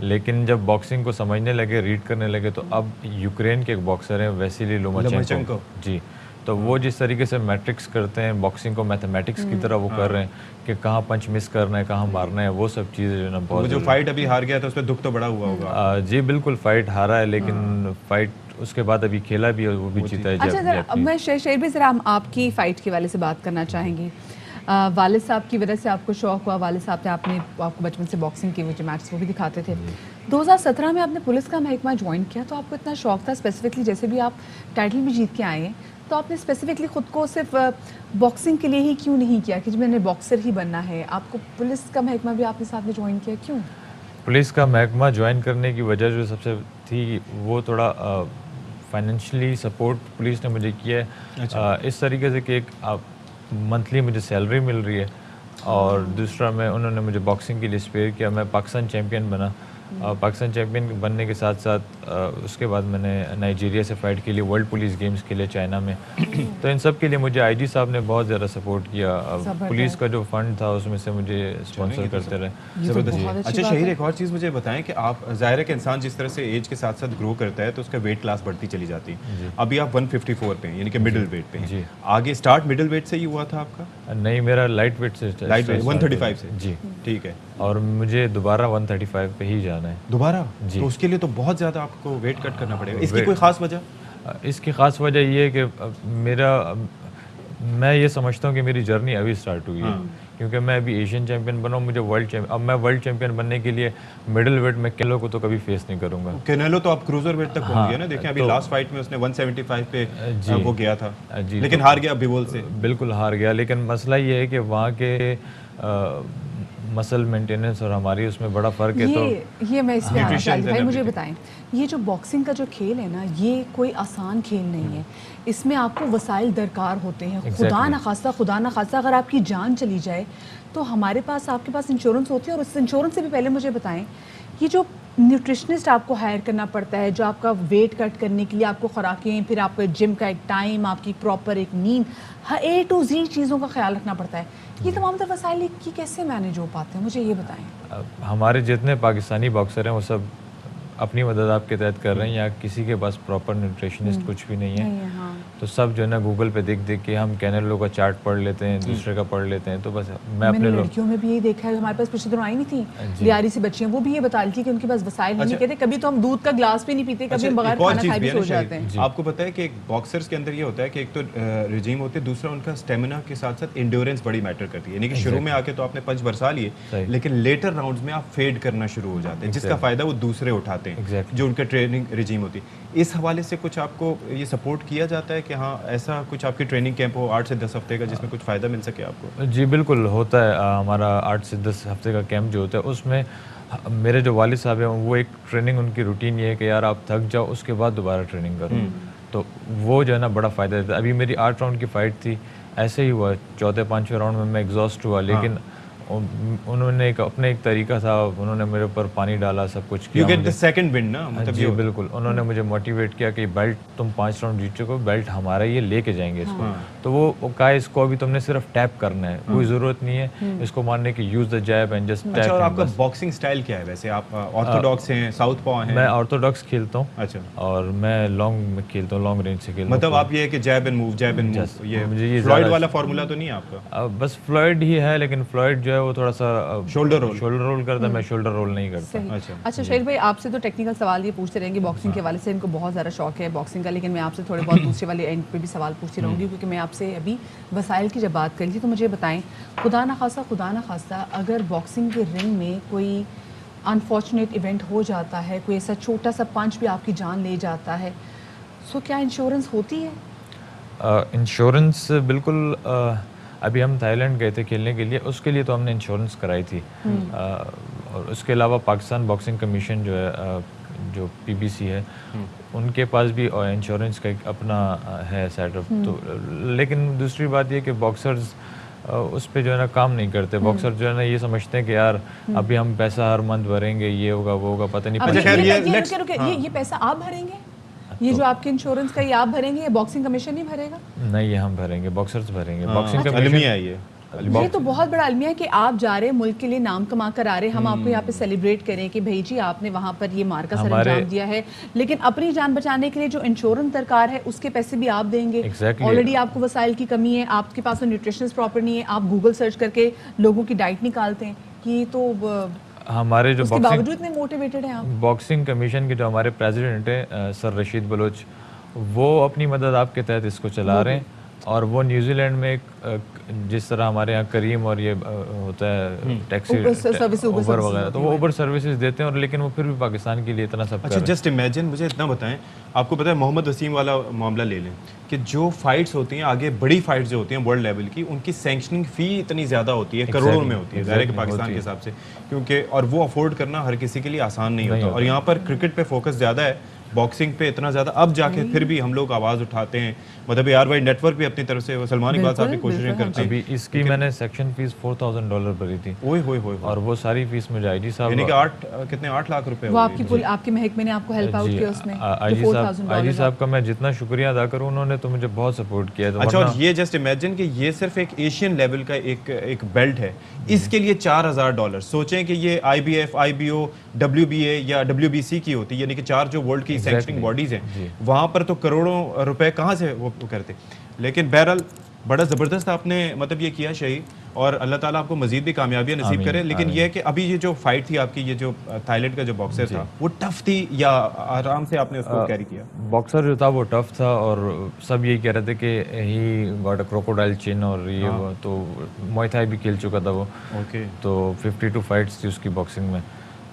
[SPEAKER 11] लेकिन जब बॉक्सिंग को समझने लगे, रीड करने लगे, तो अब यूक्रेन के एक बॉक्सर हैं वैसिली लोमाचेंको जी, तो वो जिस तरीके से मैट्रिक्स करते हैं, बॉक्सिंग को मैथमेटिक्स की तरह वो कर रहे हैं कि कहाँ पंच मिस करना है, कहाँ मारना है, वो सब चीज़ें जो ना बहुत।
[SPEAKER 2] जो फाइट अभी हार गया था उस पर दुख तो बड़ा हुआ होगा।
[SPEAKER 11] जी बिल्कुल, फाइट हारा है, लेकिन फाइट उसके बाद अभी खेला भी है, वो भी जीता है।
[SPEAKER 1] अच्छा, मैं शेर भी ज़रा हम आपकी फ़ाइट के वाले से बात करना चाहेंगे। वालिद साहब की वजह से आपको शौक़ हुआ, वालिद साहब ने आपको बचपन से बॉक्सिंग की वो जो मैच वो भी दिखाते थे। 2017 में आपने पुलिस का महकमा ज्वाइन किया, तो आपको इतना शौक़ था स्पेसिफिकली, जैसे भी आप टाइटल भी जीत के आए हैं, तो आपने स्पेसिफिकली ख़ुद को सिर्फ बॉक्सिंग के लिए ही क्यों नहीं किया कि मैंने बॉक्सर ही बनना है? आपको पुलिस का महकमा भी आपने साथ में ज्वाइन किया, क्यों?
[SPEAKER 11] पुलिस का महकमा ज्वाइन करने की वजह जो सबसे थी वो थोड़ा फाइनेंशियली सपोर्ट पुलिस ने मुझे किया है। अच्छा। इस तरीके से कि एक मंथली मुझे सैलरी मिल रही है, और दूसरा मैं उन्होंने मुझे बॉक्सिंग के लिए स्पेयर किया, मैं पाकिस्तान चैम्पियन बना, पाकिस्तान चैम्पियन बनने के साथ साथ उसके बाद मैंने नाइजीरिया से फ़ाइट के लिए, वर्ल्ड पुलिस गेम्स के लिए चाइना में। तो इन सब के लिए मुझे आईजी साहब ने बहुत ज़्यादा सपोर्ट किया। पुलिस का जो फंड था उसमें से मुझे स्पॉन्सर करते रहे।
[SPEAKER 2] ज़बरदस्त। अच्छा शहीर, एक और चीज़ मुझे बताएं कि आप, ज़ाहिर है कि इंसान जिस तरह से एज के साथ साथ ग्रो करता है तो उसका वेट क्लास बढ़ती चली जाती है। अभी आप 154 पे हैं, यानी कि मिडिल वेट पे हैं। आगे स्टार्ट मिडिल वेट से ही हुआ था आपका?
[SPEAKER 11] नहीं, मेरा लाइट वेट से,
[SPEAKER 2] 135 से।
[SPEAKER 11] जी
[SPEAKER 2] ठीक है।
[SPEAKER 11] और मुझे दोबारा 135 पे ही जाना है।
[SPEAKER 2] दोबारा?
[SPEAKER 11] जी।
[SPEAKER 2] तो उसके लिए तो बहुत ज़्यादा आपको वेट कट करना पड़ेगा। इसकी कोई ख़ास वजह?
[SPEAKER 11] इसकी ख़ास वजह ये है कि मैं ये समझता हूँ कि मेरी जर्नी अभी स्टार्ट हुई है, क्योंकि मैं अभी एशियन चैंपियन बना हूँ, मुझे अब मैं वर्ल्ड चैंपियन बनने के लिए मिडिल वेट में कैनेलो को तो कभी फेस नहीं करूँगा।
[SPEAKER 2] कैनेलो तो आप क्रूजर वेट तक पहुँच गए ना। देखें अभी लास्ट फाइट में उसने 175 पे वो गया था, लेकिन हार गया बिवोल से।
[SPEAKER 11] बिल्कुल हार गया, लेकिन मसला ये है कि वहाँ के मसल मेंटेनेंस और हमारी उसमें बड़ा फ़र्क है। तो
[SPEAKER 1] ये मैं इसमें आना चाहती हूँ। भाई मुझे बताएं, ये जो बॉक्सिंग का जो खेल है ना, ये कोई आसान खेल नहीं है। इसमें आपको वसाइल दरकार होते हैं। खुदा न खास्ता अगर आपकी जान चली जाए तो हमारे पास, आपके पास इंश्योरेंस होती है। और उस इंश्योरेंस से भी पहले मुझे बताएं, ये जो न्यूट्रिशनिस्ट आपको हायर करना पड़ता है, जो आपका वेट कट करने के लिए आपको खुराकें, फिर आपको जिम का एक टाइम, आपकी प्रॉपर एक नींद, हर A to Z चीज़ों का ख्याल रखना पड़ता है। ये तमाम तर वसाइल की कैसे मैनेज हो पाते हैं, मुझे ये बताएं।
[SPEAKER 11] हमारे जितने पाकिस्तानी बॉक्सर हैं वो सब अपनी मदद आपके तहत कर रहे हैं, या किसी के पास प्रॉपर न्यूट्रिशनिस्ट कुछ भी नहीं है। तो सब जो है ना गूगल पे देख देख के हम कैनेलो का चार्ट पढ़ लेते हैं, दूसरे का पढ़ लेते हैं। तो बस मैं अपने
[SPEAKER 1] लड़कियों में भी यही देखा है। हमारे पास पिछले दिनों आई नहीं थी लियारी से बच्चियां, वो भी ये बता रही थी कि उनके पास वसाइल नहीं। कहते कभी तो हम दूध का ग्लास भी नहीं पीते, कभी हम बगैर खाना खाए भी सो जाते हैं।
[SPEAKER 2] आपको पता है कि बॉक्सर्स के अंदर ये होता है कि एक तो रिजीम होते है, दूसरा उनका स्टेमिना के साथ साथ एंड्योरेंस बड़ी मैटर करती है। यानी कि शुरू में आके तो आपने पंच बरसा लिए, लेकिन लेटर राउंड्स में आप फेड करना शुरू हो जाते हैं, जिसका फायदा वो दूसरे उठाते हैं, जो उनका ट्रेनिंग रिजीम होती है। इस हवाले से कुछ आपको ये सपोर्ट किया जाता है कि हाँ ऐसा कुछ आपकी ट्रेनिंग कैंप हो 8 से 10 हफ्ते का, जिसमें कुछ फ़ायदा मिल सके आपको?
[SPEAKER 11] जी बिल्कुल होता है। हमारा 8 से 10 हफ्ते का कैंप जो होता है उसमें मेरे जो वालिद साहब हैं वो एक ट्रेनिंग, उनकी रूटीन ये है कि यार आप थक जाओ उसके बाद दोबारा ट्रेनिंग करो। तो वो जो है ना बड़ा फ़ायदा देता है। अभी मेरी 8 राउंड की फ़ाइट थी, ऐसे ही हुआ, चौथे पाँचवें राउंड में मैं एग्जॉस्ट हुआ, लेकिन उन्होंने अपने एक तरीका था, उन्होंने मेरे ऊपर पानी डाला, सब कुछ किया।
[SPEAKER 2] You get the second win ना, मतलब
[SPEAKER 11] जी बिल्कुल। उन्होंने मुझे मोटिवेट किया कि बेल्ट तुम 5 राउंड जीत चुके हो, बेल्ट हमारा, ये लेके जाएंगे इसको। तो वो कहा इसको अभी तुमने सिर्फ टैप करना है, कोई ज़रूरत नहीं है इसको मारने की, use the jab and just tap.
[SPEAKER 2] अच्छा, और आपका बॉक्सिंग स्टाइल क्या है वैसे? आप ऑर्थोडॉक्स हैं, साउथ पॉ हैं?
[SPEAKER 11] मैं ऑर्थोडॉक्स खेलता हूँ।
[SPEAKER 2] अच्छा।
[SPEAKER 11] और मैं लॉन्ग में खेलता हूँ, लॉन्ग रेंज से खेलता हूँ।
[SPEAKER 2] मतलब आप ये है कि jab and move, jab and move, ये मुझे ये फ्लॉयड वाला फार्मूला तो नहीं है आपका?
[SPEAKER 11] बस फ्लॉयड ही है, लेकिन फ्लॉयड जो है वो थोड़ा सा शोल्डर रोल करता है, मैं शोल्डर रोल नहीं करता।
[SPEAKER 1] अच्छा शहीद भाई, आपसे तो टेक्निकल सवाल ये पूछते रहेंगे बॉक्सिंग के हवाले से, इनको बहुत ज़्यादा शौक है बॉक्सिंग का, लेकिन मैं आपसे थोड़े बहुत दूसरे वाले एंड पे भी सवाल पूछती रहूँगी, क्योंकि मैं आपसे अभी वसाइल की जब बात करी थी। तो मुझे बताएं, खुदा ना खास्ता अगर बॉक्सिंग के रिंग में कोई अनफॉर्चुनेट इवेंट हो जाता है, कोई ऐसा छोटा सा पंच भी आपकी जान ले जाता है, सो क्या इंश्योरेंस होती है?
[SPEAKER 11] इंश्योरेंस बिल्कुल। अभी हम थाईलैंड गए थे खेलने के लिए, उसके लिए तो हमने इंश्योरेंस कराई थी। और उसके अलावा पाकिस्तान बॉक्सिंग कमीशन जो है, जो PBC है, उनके पास भी इंश्योरेंस का एक अपना है सेटअप। तो लेकिन दूसरी बात ये कि बॉक्सर्स उस पे जो है ना काम नहीं करते। बॉक्सर जो है ना ये समझते हैं कि यार अभी हम पैसा हर मंथ भरेंगे, ये होगा वो होगा, पता नहीं।
[SPEAKER 1] ये पैसा आप भरेंगे? ये जो आपके इंश्योरेंस का ये आप भरेंगे, ये बॉक्सिंग कमीशन नहीं भरेगा?
[SPEAKER 11] नहीं, ये हम भरेंगे, बॉक्सर्स भरेंगे।
[SPEAKER 2] बॉक्सिंग कमीशन
[SPEAKER 1] ये तो बहुत बड़ा अलमिया है कि आप जा रहे हैं, मुल्क के लिए नाम कमा कर आ रहे हैं, हम आपको यहाँ पे सेलिब्रेट करें कि भाई जी आपने वहाँ पर ये मार का सर अंजाम दिया है, लेकिन अपनी जान बचाने के लिए जो इंश्योरेंस दरकार है उसके पैसे भी आप देंगे। ऑलरेडी आपको वसाइल की कमी है, आपके पास न्यूट्रिशनिस्ट प्रॉपर नहीं है, आप गूगल सर्च करके लोगों की डाइट निकालते हैं, कि तो
[SPEAKER 11] हमारे जो
[SPEAKER 1] बावजूद इतने मोटिवेटेड हैं आप।
[SPEAKER 11] बॉक्सिंग कमीशन के जो हमारे प्रेसिडेंट हैं सर रशीद बलोच, वो अपनी मदद आपके तहत इसको चला रहे हैं। और वो न्यूजीलैंड में एक जिस तरह हमारे यहाँ करीम और ये होता है टैक्सी उबर वगैरह, तो वो उबर सर्विसेज देते हैं, और लेकिन वो फिर भी पाकिस्तान के लिए इतना सब।
[SPEAKER 2] अच्छा, जस्ट इमेजिन, मुझे इतना बताएं, आपको पता है मोहम्मद वसीम वाला मामला ले लें कि जो फाइट्स होती हैं आगे, बड़ी फाइट्स जो होती हैं वर्ल्ड लेवल की, उनकी सैंक्शनिंग फ़ी इतनी ज़्यादा होती है, करोड़ों में होती है ज़ाहिर है पाकिस्तान के हिसाब से, क्योंकि और वो अफोर्ड करना हर किसी के लिए आसान नहीं होता। और यहाँ पर क्रिकेट पे फोकस ज़्यादा है, बॉक्सिंग पे इतना ज़्यादा, अब जाके फिर भी हम लोग आवाज़ उठाते हैं, मतलब यार भाई नेटवर्क भी अपनी तरफ से सलमान इकबाल साहब की कोशिशें करते हैं।
[SPEAKER 11] अभी इसकी मैंने सेक्शन फीस $4,000 भरी थी।
[SPEAKER 2] ओए होए होए,
[SPEAKER 11] और वो सारी फीस मुझे आईजी साहब,
[SPEAKER 2] यानी कि 8 लाख रुपए
[SPEAKER 1] वो आपके महकमे ने आपको हेल्प आउट किया उसमें।
[SPEAKER 11] आईजी साहब का मैं जितना शुक्रिया अदा करूं, उन्होंने तो मुझे बहुत सपोर्ट किया।
[SPEAKER 2] अच्छा, और ये जस्ट इमेजिन कि ये सिर्फ एक एशियन लेवल का एक बेल्ट है, इसके लिए $4,000। सोचें कि ये IBF, IBO, WBA या WBC की होती है, यानी कि 4 जो वर्ल्ड की सैंक्शनिंग बॉडीज हैं, वहाँ पर तो करोड़ों रुपए कहाँ से वो करते। लेकिन बहरहाल बड़ा ज़बरदस्त आपने मतलब ये किया शहीद, और अल्लाह ताला आपको मजीद भी कामयाबियाँ नसीब करे। लेकिन ये है कि अभी ये जो फाइट थी आपकी, ये जो थाईलैंड का जो बॉक्सर था, वो टफ थी या आराम से आपने उसको कैरी किया?
[SPEAKER 11] बॉक्सर जो था वो टफ था, और सब यही कह रहे थे कि ही गॉट अ क्रोकोडाइल चिन, और ये वो तो मुआय थाई भी खेल चुका था वो।
[SPEAKER 2] ओके, तो
[SPEAKER 11] 52 फाइट्स थी उसकी बॉक्सिंग में,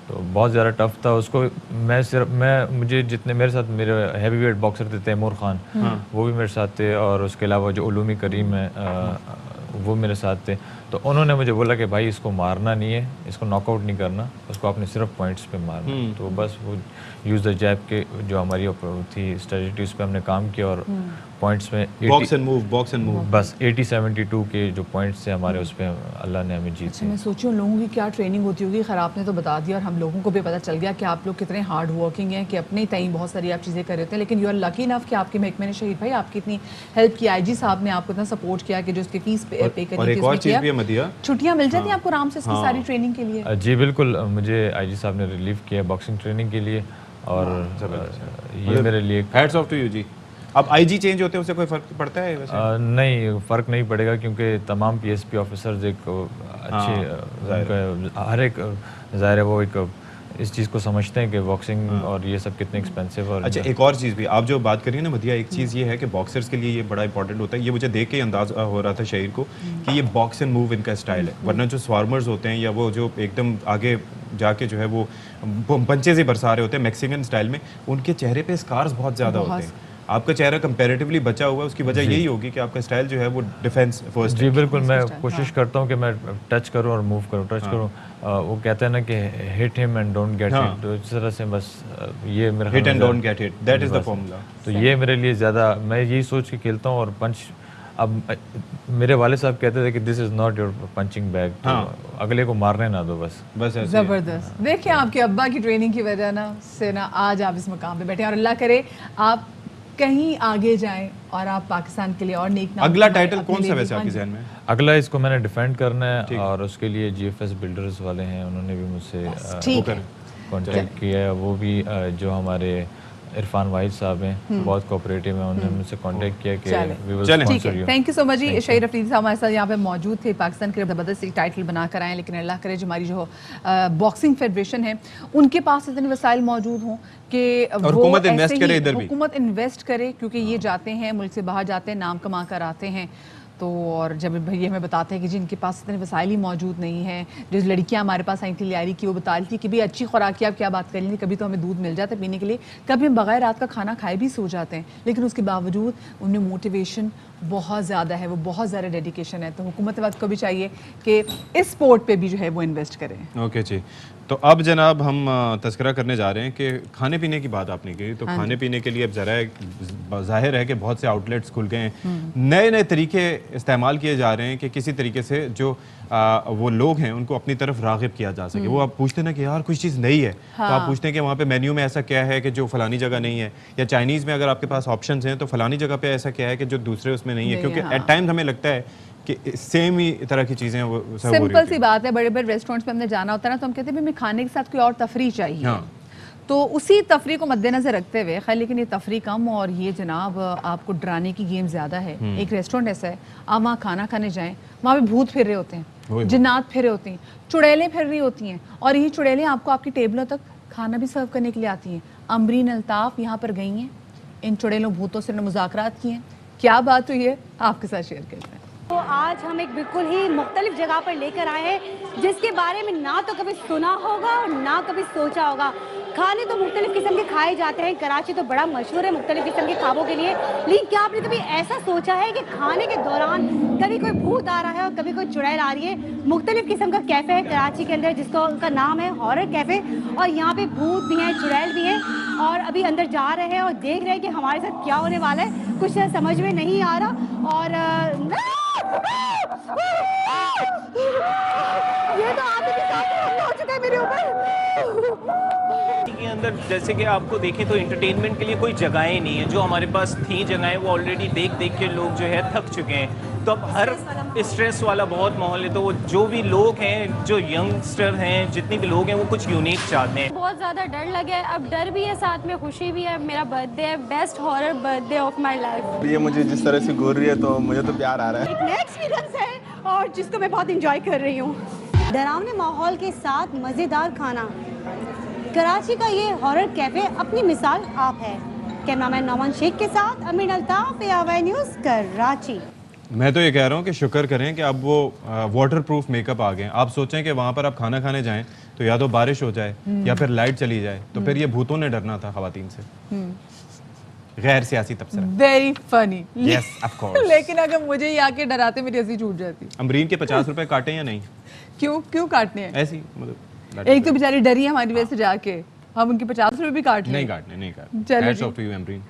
[SPEAKER 11] तो बहुत ज़्यादा टफ था उसको। मुझे जितने मेरे साथ मेरे हैवी वेट बॉक्सर थे, तैमूर खान वो भी मेरे साथ थे, और उसके अलावा जो उलूमी करीम है वो मेरे साथ थे। तो उन्होंने मुझे बोला कि भाई इसको मारना नहीं है, इसको नॉकआउट नहीं करना, उसको आपने सिर्फ पॉइंट्स पे मारना है। तो बस वो यूज़ द जैब के जो हमारी थी स्ट्रेटजी, उस पर हमने काम किया, और पॉइंट्स में
[SPEAKER 2] बॉक्स एंड मूव
[SPEAKER 11] बस 80-72 के जो पॉइंट्स थे हमारे, उस पर अल्लाह ने हमें जीत।
[SPEAKER 1] अच्छा, मैं सोची उन लोगों की क्या ट्रेनिंग होती होगी। खैर आपने तो बता दिया, और हम लोगों को भी पता चल गया कि आप लोग कितने हार्ड वर्किंग हैं, कि अपने तई बहुत सारी आप चीज़ें कर रहे होते हैं। लेकिन यू आर लकी इनफ कि आपके महकमे ने शहीद भाई आपकी इतनी हेल्प की, IG साहब ने आपको इतना सपोर्ट किया कि जो उसकी फीस पे करनी थी, छुट्टियाँ मिल जाती हैं आपको आराम से इसकी सारी ट्रेनिंग के लिए।
[SPEAKER 11] जी बिल्कुल, मुझे IG साहब ने रिलीव किया बॉक्सिंग ट्रेनिंग के लिए, और ये मेरे लिए
[SPEAKER 2] हैट्स ऑफ टू यू जी। अब IG चेंज होते हैं उससे कोई फर्क पड़ता है वैसे?
[SPEAKER 11] नहीं, फ़र्क नहीं पड़ेगा, क्योंकि तमाम PSP ऑफिसर्स एक अच्छे हर एक ज़ाहिर है वो एक इस चीज़ को समझते हैं कि बॉक्सिंग और ये सब कितने एक्सपेंसिव। और
[SPEAKER 2] अच्छा, एक और चीज़ भी आप जो बात करिए ना मदिया, एक चीज़ ये है कि बॉक्सर्स के लिए ये बड़ा इंपॉर्टेंट होता है। ये मुझे देख के ही अंदाज़ा हो रहा था शहीर को कि ये बॉक्स एंड मूव इनका स्टाइल है, वरना जो स्वार्मर्स होते हैं या वो जो एकदम आगे जाके जो है वो पंचे से बरसा रहे होते हैं मैक्सिकन स्टाइल में, उनके चेहरे पे स्कार्स बहुत ज़्यादा होते हैं। आपका चेहरा कंपैरेटिवली बचा हुआ है, उसकी वजह यही होगी कि आपका स्टाइल जो है वो डिफेंस फर्स्ट।
[SPEAKER 11] जी बिल्कुल, मैं कोशिश करता हूँ कि मैं टच करूँ और मूव करूँ, टच करूँ। वो कहते हैं ना कि hit him and don't get hit, तो इस तरह से बस ये मेरा
[SPEAKER 2] hit and don't get hit, that is the formula.
[SPEAKER 11] तो ये मेरे लिए ज़्यादा, मैं यही सोच के खेलता हूँ। और पंच, अब मेरे वाले साहब कहते थे कि this is not your punching bag, तो अगले को मारने ना दो बस
[SPEAKER 2] ऐसे।
[SPEAKER 1] ज़बरदस्त। देखिए आपके अब्बा की ट्रेनिंग की वजह ना से ना आज आप इस मुकाम पे बैठे, और अल्लाह करे आप कहीं आगे जाएं और आप पाकिस्तान के लिए और नेक नाम।
[SPEAKER 2] अगला टाइटल कौन सा वैसे आपके ज़हन में?
[SPEAKER 11] अगला इसको मैंने डिफेंड करना है, और उसके लिए GFS बिल्डर्स वाले हैं, उन्होंने भी मुझसे कॉन्टेक्ट किया है। वो भी जो हमारे इरफान वाहिद साहब हैं बहुत कोऑपरेटिव हैं, उन्होंने मुझसे कांटेक्ट किया कि we will sponsor you.
[SPEAKER 1] Thank you so much जी। शहीद अफरीदी साहब हमारे साथ यहाँ पे मौजूद थे, पाकिस्तान के ज़बरदस्त एक टाइटल बनाकर आए, लेकिन अल्लाह करे जो हमारी जो बॉक्सिंग फेडरेशन है उनके पास इतने वसाइल मौजूद हों कि
[SPEAKER 2] हुकूमत इन्वेस्ट करे, इधर भी
[SPEAKER 1] हुकूमत इन्वेस्ट करे, क्योंकि ये जाते हैं मुल्क से बाहर जाते हैं, नाम कमा कर आते हैं। तो और जब भैया हमें बताते हैं कि जिनके पास इतने वसाइल ही मौजूद नहीं है, जो लड़कियां हमारे पास आई थी लियारी की, वो बता रही थी कि भाई अच्छी खुराक की आप क्या बात कर रही थी, कभी तो हमें दूध मिल जाता है पीने के लिए, कभी हम बगैर रात का खाना खाए भी सो जाते हैं, लेकिन उसके बावजूद उनमें मोटिवेशन बहुत ज़्यादा है, वो बहुत ज़्यादा डेडिकेशन है। तो हुकूमत वक्त को भी चाहिए कि इस स्पोर्ट पे भी जो है वो इन्वेस्ट करें।
[SPEAKER 2] ओके जी, तो अब जनाब हम तस्करा करने जा रहे हैं कि खाने पीने की बात आपने की, तो खाने पीने के लिए अब ज़रा जाहिर है कि बहुत से आउटलेट्स खुल गए हैं, नए नए तरीके इस्तेमाल किए जा रहे हैं कि किसी तरीके से जो वो लोग हैं उनको अपनी तरफ राग़िब किया जा सके। वो आप पूछते ना कि यार कुछ चीज़ नई है, तो आप पूछते हैं कि वहाँ पे मेन्यू में ऐसा क्या है कि जो फलानी जगह नहीं है, या चाइनीज़ में अगर आपके पास ऑप्शंस हैं तो फलानी जगह पे ऐसा क्या है कि जो दूसरे उसमें नहीं है, क्योंकि एट टाइम्स हमें लगता है कि सेम ही तरह की चीज़ें वो
[SPEAKER 1] सिंपल सी बात है, बड़े बड़े रेस्टोरेंट्स में हमने जाना होता है ना, तो हम कहते हैं हमें खाने के साथ कोई और तफरीह चाहिए, तो उसी तफरी को मद्देनजर रखते हुए खैर, लेकिन ये तफरी कम और ये जनाब आपको डराने की गेम ज़्यादा है। एक रेस्टोरेंट ऐसा है, आप वहाँ खाना खाने जाएं, वहाँ पे भूत फिर रहे होते हैं, जिन्नात फिर रहे होती हैं, चुड़ैलें फिर रही होती हैं, और यही चुड़ैलें आपको आपकी टेबलों तक खाना भी सर्व करने के लिए आती हैं। अमरीन अल्ताफ़ यहाँ पर गई हैं, इन चुड़ैलों भूतों से मुज़ाकरात किए हैं, क्या बात हुई है आपके साथ शेयर करते हैं।
[SPEAKER 12] तो आज हम एक बिल्कुल ही मुख्तलिफ जगह पर लेकर आए हैं जिसके बारे में ना तो कभी सुना होगा और ना कभी सोचा होगा। खाने तो मुख्तलिफ किस्म के खाए जाते हैं, कराची तो बड़ा मशहूर है मुख्तलिफ किस्म के खाबों के लिए, लेकिन क्या आपने कभी ऐसा सोचा है कि खाने के दौरान कभी कोई भूत आ रहा है और कभी कोई चुड़ैल आ रही है? मुख्तलिफ किस्म का कैफ़े है कराची के अंदर जिसका नाम है हॉरर कैफ़े, और यहाँ पे भूत भी हैं, चुड़ैल भी हैं, और अभी अंदर जा रहे हैं और देख रहे हैं कि हमारे साथ क्या होने वाला है, कुछ समझ में नहीं आ रहा। और ये तो आप के साथ हो चुका है मेरे ऊपर।
[SPEAKER 13] के अंदर जैसे कि आपको देखें तो एंटरटेनमेंट के लिए कोई जगहें नहीं है, जो हमारे पास थी जगहें वो ऑलरेडी देख देख के लोग जो है थक चुके हैं। तो अब हर स्ट्रेस वाला बहुत माहौल है, तो वो जो भी लोग हैं, जो यंगस्टर हैं, जितने भी लोग हैं, वो कुछ यूनिक चाहते हैं।
[SPEAKER 14] बहुत ज़्यादा डर लगे है, अब डर भी है, साथ में खुशी भी है। मेरा बर्थडे है, best horror birthday of my life.
[SPEAKER 15] ये मुझे जिस तरह से घूर रही है तो मुझे तो प्यार आ रहा है।
[SPEAKER 12] एक नया एक्सपीरियंस है और जिसको मैं बहुत इंजॉय कर रही हूँ। डरावने माहौल के साथ मज़ेदार खाना, कराची का ये हॉरर कैफ़े अपनी मिसाल आप है। कैमरामैन नौमान शेख के साथ अमीन अल्ताफ, ARY न्यूज़, कराची।
[SPEAKER 2] मैं तो ये कह रहा हूँ कि शुक्र करें कि अब वो वाटर प्रूफ मेकअप आ गए हैं। आप सोचें कि वहाँ पर आप खाना खाने जाएं तो या तो बारिश हो जाए या फिर लाइट चली जाए, तो फिर ये भूतों ने डरना था खवातीन से। गैर सियासी तबसरा।
[SPEAKER 1] Very funny.
[SPEAKER 2] Yes of course.
[SPEAKER 1] लेकिन अगर मुझे ये आके डराते मेरी हंसी छूट जाती।
[SPEAKER 2] अमरीन के 50 रुपए काटे या नहीं?
[SPEAKER 1] क्यों काटने हैं?
[SPEAKER 2] ऐसी मतलब
[SPEAKER 1] एक तो बेचारी डरी है हमारी वजह से जाके, हम उनके 50 रुपए भी काट लें।
[SPEAKER 2] नहीं काटने।
[SPEAKER 1] चलिए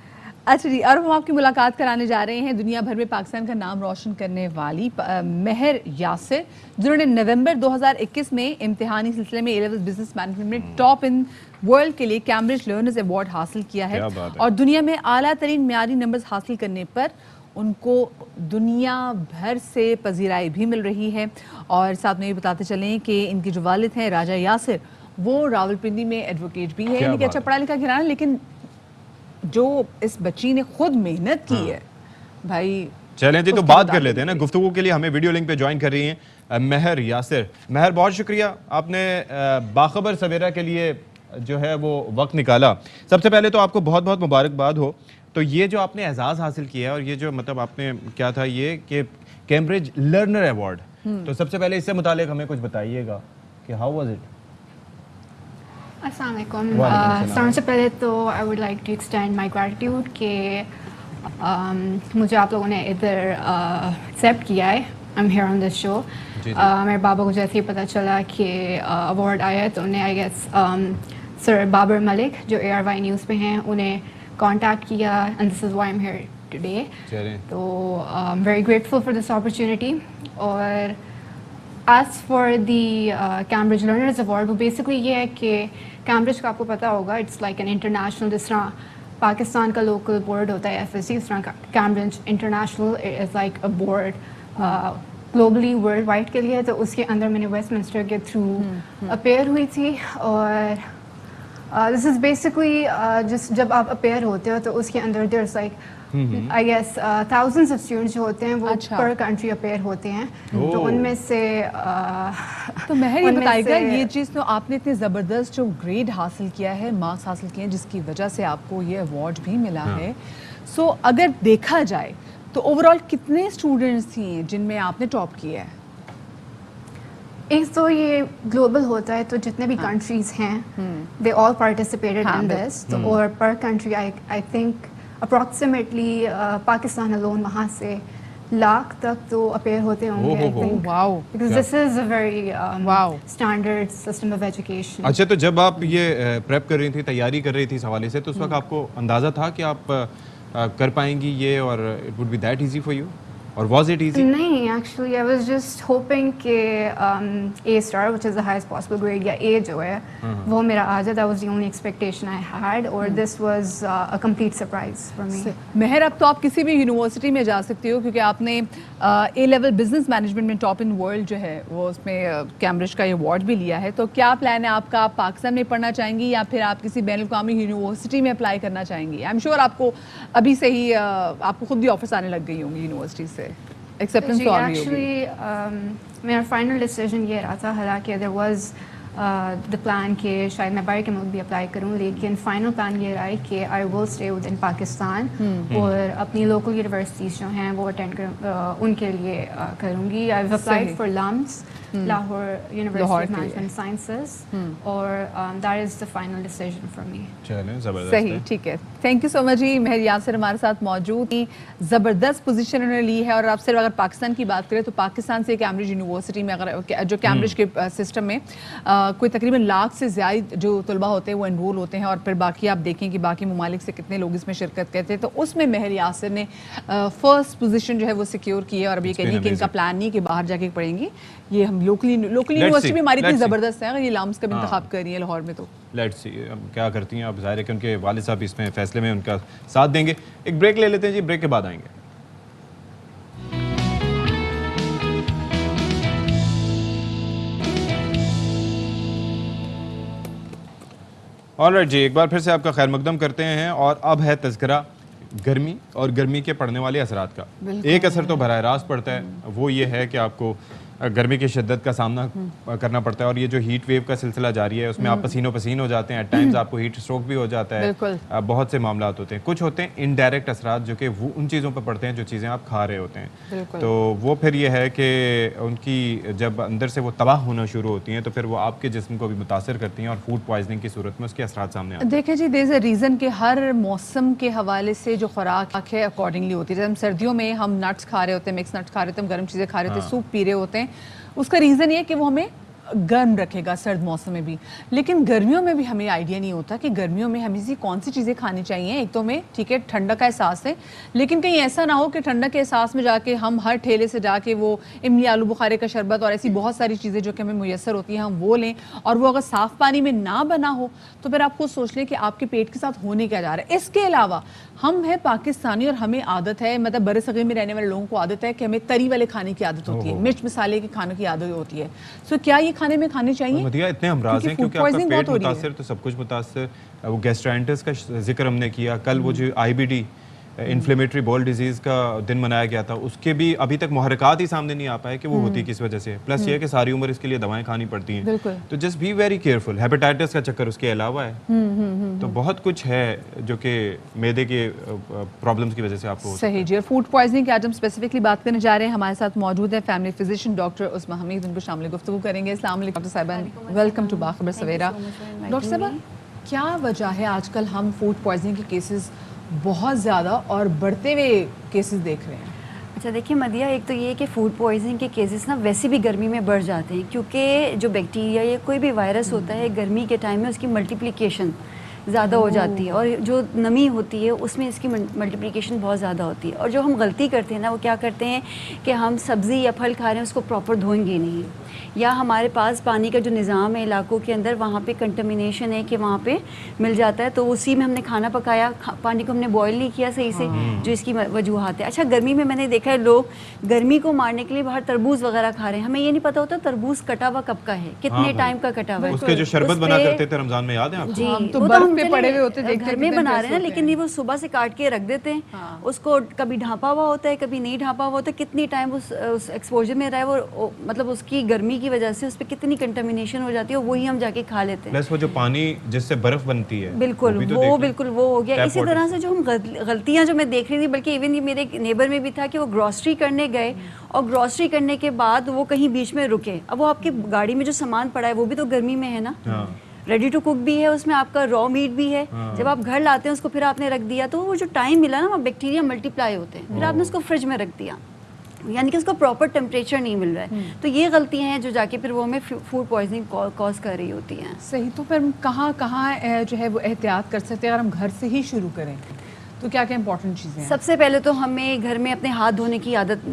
[SPEAKER 1] अच्छा जी, और हम आपकी मुलाकात कराने जा रहे हैं दुनिया भर में पाकिस्तान का नाम रोशन करने वाली महर यासिर, जिन्होंने नवंबर 2021 में इम्तिहानी सिलसिले में A-लेवल बिजनेस मैनेजमेंट में टॉप इन वर्ल्ड के लिए कैम्ब्रिज लर्नर्स अवार्ड हासिल किया है। और दुनिया में आला तरीन म्यारी नंबर्स हासिल करने पर उनको दुनिया भर से पजीराई भी मिल रही है। और साथ में ये बताते चलें कि इनके जो वालिद हैं राजा यासिर, वो रावलपिंडी में एडवोकेट भी है, यानी कि अच्छा पढ़ा लिखा घराना, लेकिन जो इस बच्ची ने खुद मेहनत की है भाई।
[SPEAKER 2] चलें जी, तो बात कर लेते हैं ना। गुफ्तगू के लिए हमें वीडियो लिंक पे ज्वाइन कर रही हैं महर यासिर। महर, बहुत शुक्रिया, आपने बाखबर सवेरा के लिए जो है वो वक्त निकाला। सबसे पहले तो आपको बहुत बहुत मुबारकबाद हो। तो ये जो आपने एजाज़ हासिल किया है और ये जो मतलब आपने क्या था ये कि कैम्ब्रिज लर्नर अवार्ड, तो सबसे पहले इससे मुतालिक हमें कुछ बताइएगा कि हाउ वाज इट?
[SPEAKER 16] अस्सलाम वालेकुम। सबसे पहले तो I would like to extend my gratitude कि मुझे आप लोगों ने इधर एक्सेप्ट किया है। I am here on this show. मेरे बाबा को जैसे ही पता चला कि अवार्ड आया है तो उन्हें I guess sir Babar Malik जो ARY न्यूज़ पे हैं उन्हें कांटेक्ट किया, and this is why I am here today. तो I am very grateful for this opportunity. और as for the Cambridge learners award, वो बेसिकली ये है कि कैम्ब्रिज का आपको पता होगा इट्स लाइक एन इंटरनेशनल, जिस तरह पाकिस्तान का लोकल बोर्ड होता है FSC, इस तरह Cambridge international is like a board globally world wide के लिए। तो उसके अंदर मैंने वेस्टमिंस्टर के थ्रू अपेयर हुई थी। और दिस इज़ बेसिकली जिस जब आप अपेयर होते हो तो उसके अंदर there is like I guess thousands of students जो होते हैं वो पर कंट्री अपेयर होते हैं। तो उनमें से
[SPEAKER 1] तो महर ये बताइएगा, ये चीज़ तो आपने इतने ज़बरदस्त जो ग्रेड हासिल किया है, मार्क्स हासिल किए हैं, जिसकी वजह से आपको ये अवार्ड भी मिला है। सो अगर देखा जाए तो ओवरऑल कितने स्टूडेंट्स थी जिनमें आपने टॉप किया है?
[SPEAKER 16] एक तो ये ग्लोबल होता है तो जितने भी कंट्रीज हैं they all participated in this. तो और पर country I think approximately Pakistan alone वहाँ से लाख तक तो अपेयर होते होंगे I think.
[SPEAKER 1] Wow,
[SPEAKER 16] because this is a very standard system of education.
[SPEAKER 2] अच्छा, तो जब आप ये प्रेप कर रही थी, तैयारी कर रही थी इस हवाले से, तो उस वक्त आपको अंदाजा था कि आप कर पाएंगी ये और it would be that easy for you, और वाज इट इजी?
[SPEAKER 16] नहीं, actually I was just hoping कि A star which is the highest possible grade या A जो है वो मेरा आ जाए। That was the only expectation I had, और this was a complete surprise for me.
[SPEAKER 1] Meher, अब तो आप किसी भी यूनिवर्सिटी में जा सकती हो क्योंकि आपने A-लेवल बिजनेस मैनेजमेंट में टॉप इन वर्ल्ड जो है वो उसमें कैम्ब्रिज का ये अवार्ड भी लिया है। तो क्या प्लान है आपका? आप पाकिस्तान में पढ़ना चाहेंगी या फिर आप किसी बैनुल अक़वामी यूनिवर्सिटी में अप्लाई करना चाहेंगी? आई एम श्योर आपको अभी से ही आपको खुद भी ऑफर्स आने लग गई होंगी यूनिवर्सिटी से, एक्सेप्टेंस तो आ गई होगी।
[SPEAKER 16] एक्चुअली मेरा फाइनल डिसीजन ये रहा था, हालांकि देयर वाज द प्लान के शायद मैं बाहर के मुल्क भी अप्लाई करूं, लेकिन फाइनल प्लान ये रहा है कि I will stay with in Pakistan और अपनी लोकल यूनिवर्सिटीज़ जो हैं वो अटेंड कर उनके लिए करूँगी। I have applied for LUMS Lahore University of Management Sciences और that is the final decision for me.
[SPEAKER 2] चलें, ज़बरदस्त
[SPEAKER 1] सही,
[SPEAKER 2] है।
[SPEAKER 1] ठीक है, थैंक यू सो मच जी। मेहर यासिर हमारे साथ मौजूद थी, ज़बरदस्त पोजीशन उन्होंने ली है। और आप सिर्फ अगर पाकिस्तान की बात करें तो पाकिस्तान से कैम्ब्रिज यूनिवर्सिटी में अगर जो कैम्ब्रिज के सिस्टम में कोई तकरीबन लाख से ज़्यादा जो तलबा होते हैं वो एनरोल होते हैं, और फिर बाकी आप देखें कि बाकी ममालिक से कितने लोग इसमें शिरकत करते हैं, तो उसमें मेहर यासिर ने फर्स्ट पोजीशन जो है वो सिक्योर की है। और अब ये कह रही कि इनका प्लान नहीं कि बाहर जाके पढ़ेंगी, ये हम लोकल यूनिवर्सिटी में हमारी इतनी ज़बरदस्त है, अगर ये लाम्स का भी इंतखाब कर रही है लाहौर में तो
[SPEAKER 2] लेट्स सी क्या करती हैं। अब जाहिर है कि उनके वालिद साहब इसमें फैसले में उनका साथ देंगे। एक ब्रेक ले लेते हैं जी, ब्रेक के बाद आएंगे। ऑलराइट जी, एक बार फिर से आपका खैर मकदम करते हैं। और अब है तज़किरा गर्मी और गर्मी के पड़ने वाले असरात का। एक असर तो बराह रास्त पड़ता है, वो ये है कि आपको गर्मी की शिद्दत का सामना करना पड़ता है। और ये जो हीट वेव का सिलसिला जारी है उसमें आप पसीनो पसीन हो जाते हैं, एट टाइम्स आपको हीट स्ट्रोक भी हो जाता है। बहुत से मामला होते हैं। कुछ होते हैं इनडायरेक्ट असरात जो कि वो उन चीज़ों पर पड़ते हैं जो चीज़ें आप खा रहे होते हैं। तो वो फिर ये है कि उनकी जब अंदर से वो तबाह होना शुरू होती हैं तो फिर वो आपके जिस्म को भी मुतासर करती हैं और फूड पॉइजनिंग की सूरत में उसके असरात सामने आते हैं।
[SPEAKER 1] देखिए जी, देयर इज अ रीज़न कि हर मौसम के हवाले से जो खुराक है अकॉर्डिंगली होती है। जब हम सर्दियों में हम नट्स खा रहे होते हैं, मिक्स नट्स खा रहे होते हैं, हम गर्म चीज़ें खा रहे होते हैं, सूप पी रहे होते हैं, उसका रीज़न ये कि वो हमें गर्म रखेगा सर्द मौसम में भी। लेकिन गर्मियों में भी हमें आइडिया नहीं होता कि गर्मियों में हमें सी कौन सी चीज़ें खानी चाहिए। एक तो हमें ठीक है ठंडक का एहसास है, लेकिन कहीं ऐसा ना हो कि ठंडक के एहसास में जाके हम हर ठेले से जाके वो इमली आलू बुखारे का शरबत और ऐसी बहुत सारी चीज़ें जो कि हमें मुयसर होती हैं हम वो लें, और वो अगर साफ़ पानी में ना बना हो तो फिर आप खुद सोच लें कि आपके पेट के साथ होने क्या जा रहा है। इसके अलावा हम हैं पाकिस्तानी और हमें आदत है, मतलब बड़े सगीर में रहने वाले लोगों को आदत है कि हमें तरी वाले खाने की आदत होती है, मिर्च मसाले के खाने की आदत होती है। सो क्या ये खाने में खाने चाहिए?
[SPEAKER 2] मदिया, इतने अमराज हैं क्योंकि आपका पेट मुतासिर तो सब कुछ मुतासिर। वो गैस्ट्राइटिस का जिक्र हमने किया कल, वो जो IBD इन्फ्लेमेटरी बॉल डिजीज का दिन मनाया गया था, उसके भी अभी तक मुहर्रिकात ही सामने नहीं आ पाए कि वो होती किस वजह से। प्लस ये है कि सारी उम्र इसके लिए दवाएं खानी पड़ती हैं, तो just be very careful. Hepatitis का चक्कर उसके अलावा है, तो बहुत कुछ है जो कि मैदे के प्रॉब्लम्स की वजह से आपको
[SPEAKER 1] सही जी। और फूड पॉइजनिंग की आज हम स्पेसिफिकली बात करने जा रहे हैं। हमारे साथ मौजूद है फैमिली फिजिशियन डॉक्टर उस्मा हमीद, उनको शामिल गुफ्तगू करेंगे। अस्सलाम वालेकुम डॉक्टर साहिबा, welcome to Bakhabar Savera. Doctor साहिबा, क्या वजह है आजकल हम फूड पॉइजनिंग के केसेस बहुत ज़्यादा और बढ़ते हुए केसेस देख रहे हैं?
[SPEAKER 17] अच्छा देखिए मदिया, एक तो ये कि फूड पॉइजनिंग के केसेस ना वैसे भी गर्मी में बढ़ जाते हैं, क्योंकि जो बैक्टीरिया या कोई भी वायरस होता है गर्मी के टाइम में उसकी मल्टीप्लिकेशन ज़्यादा हो जाती है, और जो नमी होती है उसमें इसकी मल्टीप्लिकेशन बहुत ज़्यादा होती है। और जो हम गलती करते हैं ना, वो क्या करते हैं कि हम सब्ज़ी या फल खा रहे हैं उसको प्रॉपर धोएंगे नहीं, या हमारे पास पानी का जो निज़ाम है इलाकों के अंदर वहाँ पे कंटामिनेशन है कि वहाँ पे मिल जाता है, तो उसी में हमने खाना पकाया, पानी को हमने बॉयल नहीं किया सही से, जो इसकी वजूहात है। अच्छा, गर्मी में मैंने देखा है लोग गर्मी को मारने के लिए बाहर तरबूज वगैरह खा रहे हैं। हमें ये नहीं पता होता तरबूज कटा हुआ कब का है, कितने टाइम का कटा हुआ है।
[SPEAKER 2] उसके जो शरबत बना करते थे रमजान में, याद है आपको?
[SPEAKER 17] जी,
[SPEAKER 1] तो बर्फ पे पड़े हुए होते
[SPEAKER 17] घर में बना रहे हैं, लेकिन ये वो सुबह से काट के रख देते हैं, उसको कभी ढांपा हुआ होता है कभी नहीं ढांपा हुआ होता है, कितनी टाइम उस एक्सपोजर में रहा है वो, मतलब उसकी गर्मी की वजह से उस पर कितनी कंटामिनेशन हो जाती है, वही हम जाके खा लेते हैं।
[SPEAKER 2] प्लस वो जो पानी जिससे बर्फ बनती है,
[SPEAKER 17] बिल्कुल वो बिल्कुल वो हो गया। इसी तरह से जो हम गलतियां जो मैं देख रही थी, बल्कि इवन ये मेरे नेबर में भी था कि वो ग्रॉसरी करने गए और ग्रॉसरी करने के बाद वो कहीं बीच में रुके। अब वो आपकी गाड़ी में जो सामान पड़ा है वो भी तो गर्मी में है ना, रेडी टू कुक भी है, उसमें आपका रॉ मीट भी है। जब आप घर लाते हैं उसको फिर आपने रख दिया, तो वो जो टाइम मिला ना, वो बैक्टीरिया मल्टीप्लाई होते हैं, फिर आपने उसको फ्रिज में रख दिया, यानी कि उसको प्रॉपर टेम्परेचर नहीं मिल रहा है। तो ये गलतियां हैं जो जाके फिर वो हमें फूड पॉइजनिंग कॉज कर रही होती हैं।
[SPEAKER 1] सही, तो फिर कहाँ जो है वो एहतियात कर सकते हैं अगर हम घर से ही शुरू करें, तो क्या क्या इंपॉर्टेंट चीज़ें हैं?
[SPEAKER 17] सबसे पहले तो हमें घर में अपने हाथ धोने की आदत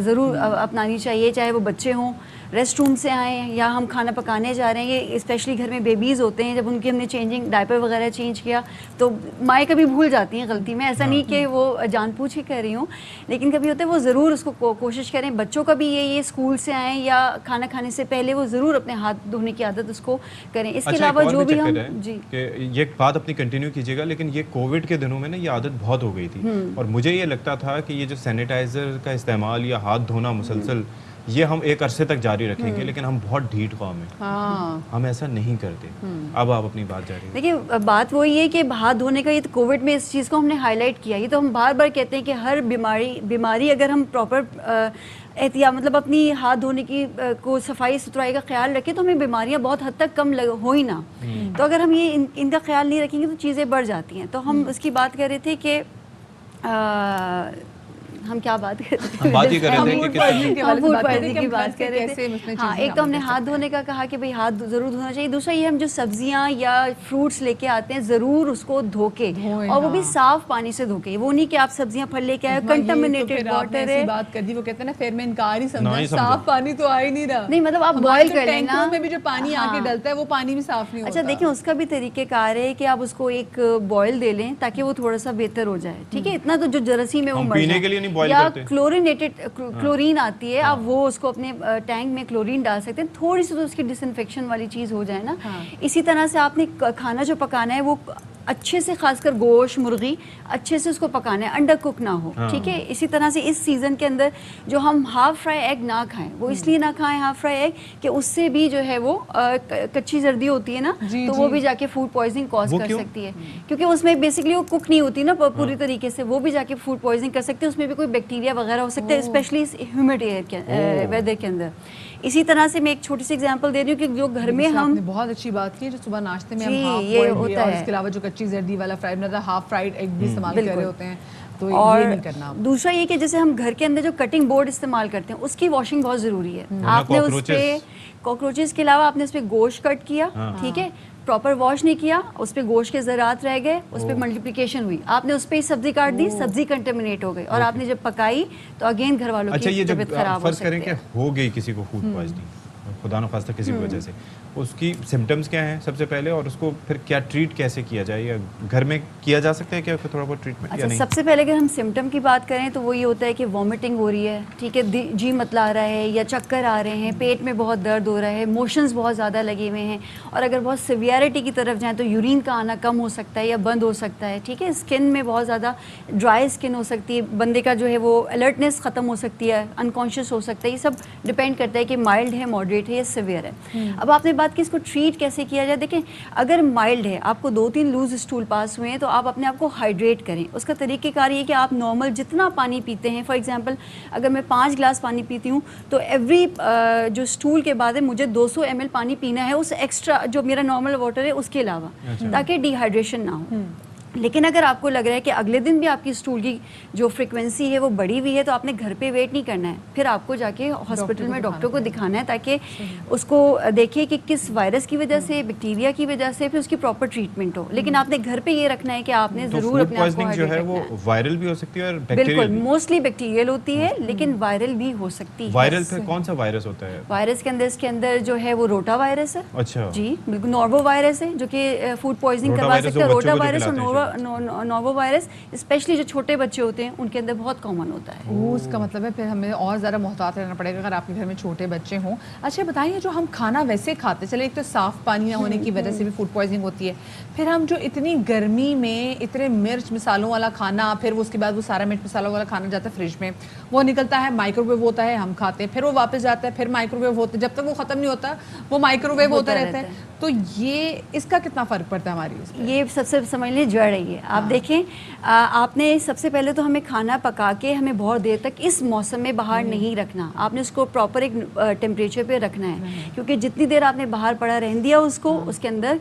[SPEAKER 17] ज़रूर अपनानी चाहिए, चाहे वो बच्चे हों, रेस्ट रूम से आए या हम खाना पकाने जा रहे हैं। ये स्पेशली घर में बेबीज़ होते हैं, जब उनकी हमने चेंजिंग डायपर वगैरह चेंज किया तो माएँ कभी भूल जाती हैं गलती में, ऐसा नहीं कि वो जानबूझ के कर रही हूँ, लेकिन कभी होता है वो ज़रूर उसको कोशिश करें। बच्चों का भी ये स्कूल से आएँ या खाना खाने से पहले वो ज़रूर अपने हाथ धोने की आदत उसको करें। इसके अलावा जो भी हम जी
[SPEAKER 2] ये बात अपनी कंटिन्यू कीजिएगा, लेकिन ये कोविड के दिनों में ना ये आदत बहुत हो गई थी, और मुझे ये लगता था कि ये जो सैनिटाइज़र का इस्तेमाल या हाथ धोना मुसलसल ये हम एक अरसे तक जारी रखेंगे, लेकिन हम बहुत ढीठ कौम है, हम ऐसा नहीं करते। अब आप अपनी बात जारी।
[SPEAKER 17] देखिए बात वही है कि हाथ धोने का, ये तो कोविड में इस चीज़ को हमने हाईलाइट किया। ये तो हम बार बार कहते हैं कि हर बीमारी अगर हम प्रॉपर एहतियात मतलब अपनी हाथ धोने की को सफाई सुथराई का ख्याल रखें तो हमें बीमारियां बहुत हद तक कम हो ही ना। तो अगर हम ये इनका ख्याल नहीं रखेंगे तो चीज़ें बढ़ जाती हैं। तो हम उसकी बात कर रहे थे कि हम क्या बात कर रहे थे?
[SPEAKER 2] बात ही कर रहे थे
[SPEAKER 17] फूड पॉइजनिंग की बात कर रहे थे। हाँ, एक तो हमने हाथ धोने का कहा कि भाई हाथ ज़रूर धोना चाहिए। दूसरा ये हम जो सब्जियां या फ्रूट्स लेके आते हैं ज़रूर उसको धोके, और वो भी साफ पानी से धोके। वो नहीं कि आप सब्जियां फल लेके आए कंटामिनेटेड वाटर है।
[SPEAKER 1] बात कर दी, वो कहते हैं ना फिर मैं इनकार ही समझा, साफ पानी तो आ ही नहीं रहा।
[SPEAKER 17] नहीं मतलब आप बॉयल कर लेना,
[SPEAKER 1] में भी जो पानी आके डलता है वो पानी भी साफ नहीं होता।
[SPEAKER 17] अच्छा देखिए उसका भी तरीक़ेकार है कि आप उसको एक बॉयल दे लें ताकि वो थोड़ा सा बेहतर हो जाए। ठीक है, इतना तो जो जरासीम है वो मर जाए। या क्लोरीन आती है, आप वो उसको अपने टैंक में क्लोरीन डाल सकते हैं, थोड़ी सी तो उसकी डिसइंफेक्शन वाली चीज़ हो जाए ना। इसी तरह से आपने खाना जो पकाना है वो अच्छे से, खासकर गोश्त मुर्गी अच्छे से उसको पकाना है, अंडर कुक ना हो। ठीक है, इसी तरह से इस सीज़न के अंदर जो हम हाफ फ्राई एग ना खाएं, वो इसलिए ना खाएं हाफ फ्राई एग कि उससे भी जो है वो कच्ची जर्दी होती है ना, तो वो भी जाके फूड पॉइजनिंग कॉज कर सकती है, क्योंकि उसमें बेसिकली वो कुक नहीं होती ना पूरी तरीके से, वो भी जाके फूड पॉइजनिंग कर सकती है। उसमें भी कोई बैक्टीरिया वगैरह हो सकता है, स्पेशली इस ह्यूमिड एयर के वेदर के अंदर। इसी तरह से मैं एक छोटी सी एग्जांपल दे रही हूँ कि जो घर में हम,
[SPEAKER 1] बहुत अच्छी बात की जो सुबह नाश्ते में हम
[SPEAKER 17] ये होता है,
[SPEAKER 1] इसके अलावा जो कच्ची जर्दी वाला फ्राई मतलब हाफ फ्राइड एग भी इस्तेमाल कर रहे होते हैं, तो
[SPEAKER 17] और
[SPEAKER 1] ये नहीं करना।
[SPEAKER 17] दूसरा ये कि जैसे हम घर के अंदर जो कटिंग बोर्ड इस्तेमाल करते हैं उसकी वॉशिंग बहुत ज़रूरी है। आपने उस पर कॉकरोचेस के अलावा आपने उस पर गोश्त कट किया, ठीक है, प्रॉपर वॉश नहीं किया, उस पर गोश्त के ज़रात रह गए, उस पर मल्टीप्लिकेशन हुई, आपने उस पर ही सब्जी काट दी, सब्जी कंटेमिनेट हो गई, और आपने जब पकाई तो अगेन घर वालों की तबीयत खराब हो सकती है।
[SPEAKER 2] हो गई किसी को फूड पॉइजनिंग, खुदा न खास्ता किसी की वजह से, उसकी सिम्टम्स क्या हैं सबसे पहले, और उसको फिर क्या ट्रीट कैसे किया जाए, या घर में किया जा सकता है क्या थोड़ा बहुत ट्रीटमेंट?
[SPEAKER 17] अच्छा, सबसे पहले अगर हम सिम्टम की बात करें तो वो ये होता है कि वॉमिटिंग हो रही है, ठीक है, जी मतला रहा है या चक्कर आ रहे हैं, पेट में बहुत दर्द हो रहा है, मोशंस बहुत ज़्यादा लगे हुए हैं, और अगर बहुत सिवियरिटी की तरफ जाएँ तो यूरिन का आना कम हो सकता है या बंद हो सकता है। ठीक है, स्किन में बहुत ज़्यादा ड्राई स्किन हो सकती है, बंदे का जो है वो अलर्टनेस ख़त्म हो सकती है, अनकॉन्शियस हो सकता है। ये सब डिपेंड करता है कि माइल्ड है, मॉडरेट है या सिवियर है। अब आपने बात की इसको ट्रीट कैसे किया जाए। देखें, अगर माइल्ड है, आपको 2-3 लूज स्टूल पास हुए हैं, तो आप अपने आप को हाइड्रेट करें। उसका तरीक़ेकार ये कि आप नॉर्मल जितना पानी पीते हैं, फॉर एग्जांपल अगर मैं 5 गिलास पानी पीती हूँ तो एवरी जो स्टूल के बाद है मुझे 200 ml पानी पीना है, उस एक्स्ट्रा जो मेरा नॉर्मल वाटर है उसके अलावा, ताकि डिहाइड्रेशन ना हो। लेकिन अगर आपको लग रहा है कि अगले दिन भी आपकी स्टूल की जो फ्रीक्वेंसी है वो बढ़ी हुई है, तो आपने घर पे वेट नहीं करना है, फिर आपको जाके हॉस्पिटल में डॉक्टर को दिखाना है, ताकि उसको देखे कि किस वायरस की वजह से, बैक्टीरिया की वजह से, फिर उसकी प्रॉपर ट्रीटमेंट हो। लेकिन आपने घर पे ये रखना है कि आपने ज़रूर अपने आप को हाइड्रेट रखना है।
[SPEAKER 2] वायरल भी हो सकती है और
[SPEAKER 17] बिल्कुल, मोस्टली बैक्टीरियल होती है, लेकिन वायरल भी हो सकती है।
[SPEAKER 2] वायरल फिर कौन सा वायरस होता है?
[SPEAKER 17] वायरस के अंदर, इसके अंदर जो है वो रोटा वायरस है।
[SPEAKER 2] अच्छा
[SPEAKER 17] जी बिल्कुल, नॉर्वो वायरस है जो कि फूड पॉइजनिंग करवा सकता है। रोटा वायरस और नोवो वायरस स्पेशली जो छोटे बच्चे होते हैं उनके अंदर बहुत कॉमन होता है।
[SPEAKER 1] उसका मतलब है फिर हमें और ज़्यादा मोहतात रहना पड़ेगा अगर आपके घर में छोटे बच्चे हों। अच्छा बताइए, जो हम खाना वैसे खाते, चले एक तो साफ़ पानी ना होने की वजह से भी फूड पॉइजनिंग होती है, फिर हम जो इतनी गर्मी में इतने मिर्च मसालों वाला खाना, फिर वो उसके बाद वो सारा मिर्च मसालों वाला खाना जाता है फ्रिज में, वो निकलता है, माइक्रोवेव होता है, हम खाते हैं, फिर वो वापस जाता है, फिर माइक्रोवेव होता है, जब तक वो ख़त्म नहीं होता वो माइक्रोवेव होता रहता है। तो ये इसका कितना फ़र्क पड़ता है हमारी?
[SPEAKER 17] ये सबसे समझ लीजिए जड़ है ये। आप देखें, आपने सबसे पहले तो हमें खाना पका के हमें बहुत देर तक इस मौसम में बाहर नहीं रखना, आपने उसको प्रॉपर एक टेम्परेचर पे रखना है, क्योंकि जितनी देर आपने बाहर पड़ा रहने दिया उसको, उसके अंदर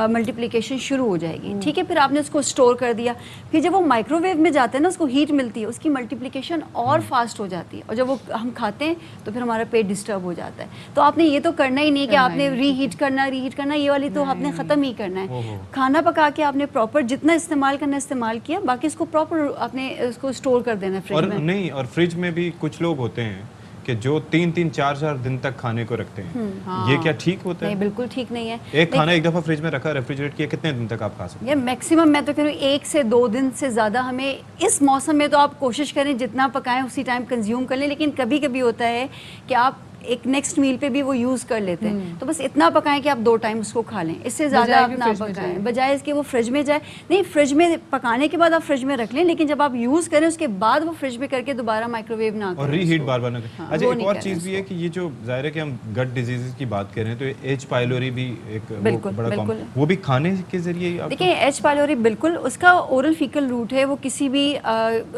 [SPEAKER 17] मल्टीप्लिकेशन शुरू हो जाएगी। ठीक है, फिर आपने उसको स्टोर कर दिया, फिर जब वो माइक्रोवेव में जाता है ना, उसको हीट मिलती है, उसकी मल्टीप्लिकेशन और फास्ट हो जाती है, और जब वो हम खाते हैं तो फिर हमारा पेट डिस्टर्ब हो जाता है। तो आपने ये तो करना ही नहीं कि आपने रीहीट करना, ये वाली तो आपने ख़त्म ही करना है। खाना पका के आपने प्रॉपर जितना इस्तेमाल करना इस्तेमाल किया, बाकी इसको प्रॉपर आपने उसको स्टोर कर देना फ्रिज में।
[SPEAKER 2] नहीं, और फ्रिज में भी कुछ लोग होते हैं कि जो 3-3, 4-4 दिन तक खाने को रखते हैं। ये क्या ठीक होता है?
[SPEAKER 17] नहीं, बिल्कुल ठीक नहीं है।
[SPEAKER 2] एक खाना एक दफ़ा फ्रिज में रखा, रेफ्रिजरेट किया, कितने दिन तक आप खा सकते हैं?
[SPEAKER 17] ये मैक्सिमम मैं तो कह रही हूँ 1 से 2 दिन से ज़्यादा। हमें इस मौसम में तो आप कोशिश करें जितना पकाएं उसी टाइम कंज्यूम कर लें, लेकिन कभी कभी होता है कि आप एक नेक्स्ट मील पे भी वो यूज़ कर लेते हैं। तो बस इतना पकाएं कि आप 2 टाइम उसको खा लें, इससे ज़्यादा आप ना पकाएं, बजाय इसके वो फ्रिज में जाए। नहीं, फ्रिज में पकाने के बाद आप फ्रिज में रख लें, लेकिन जब आप यूज़ करें उसके बाद वो फ्रिज में करके दोबारा माइक्रोवेव ना करें
[SPEAKER 2] और रीहीट बार-बार ना करें। अच्छा, एक और चीज़ भी है कि ये जो ज़ाहिर है कि हम गट डिजीज़ की बात कर रहे हैं, तो एच पाइलोरी भी एक बड़ा कॉमन, वो भी खाने के जरिए।
[SPEAKER 17] देखिए एच पाइलोरी बिल्कुल उसका ओरल फीकल रूट है, वो किसी भी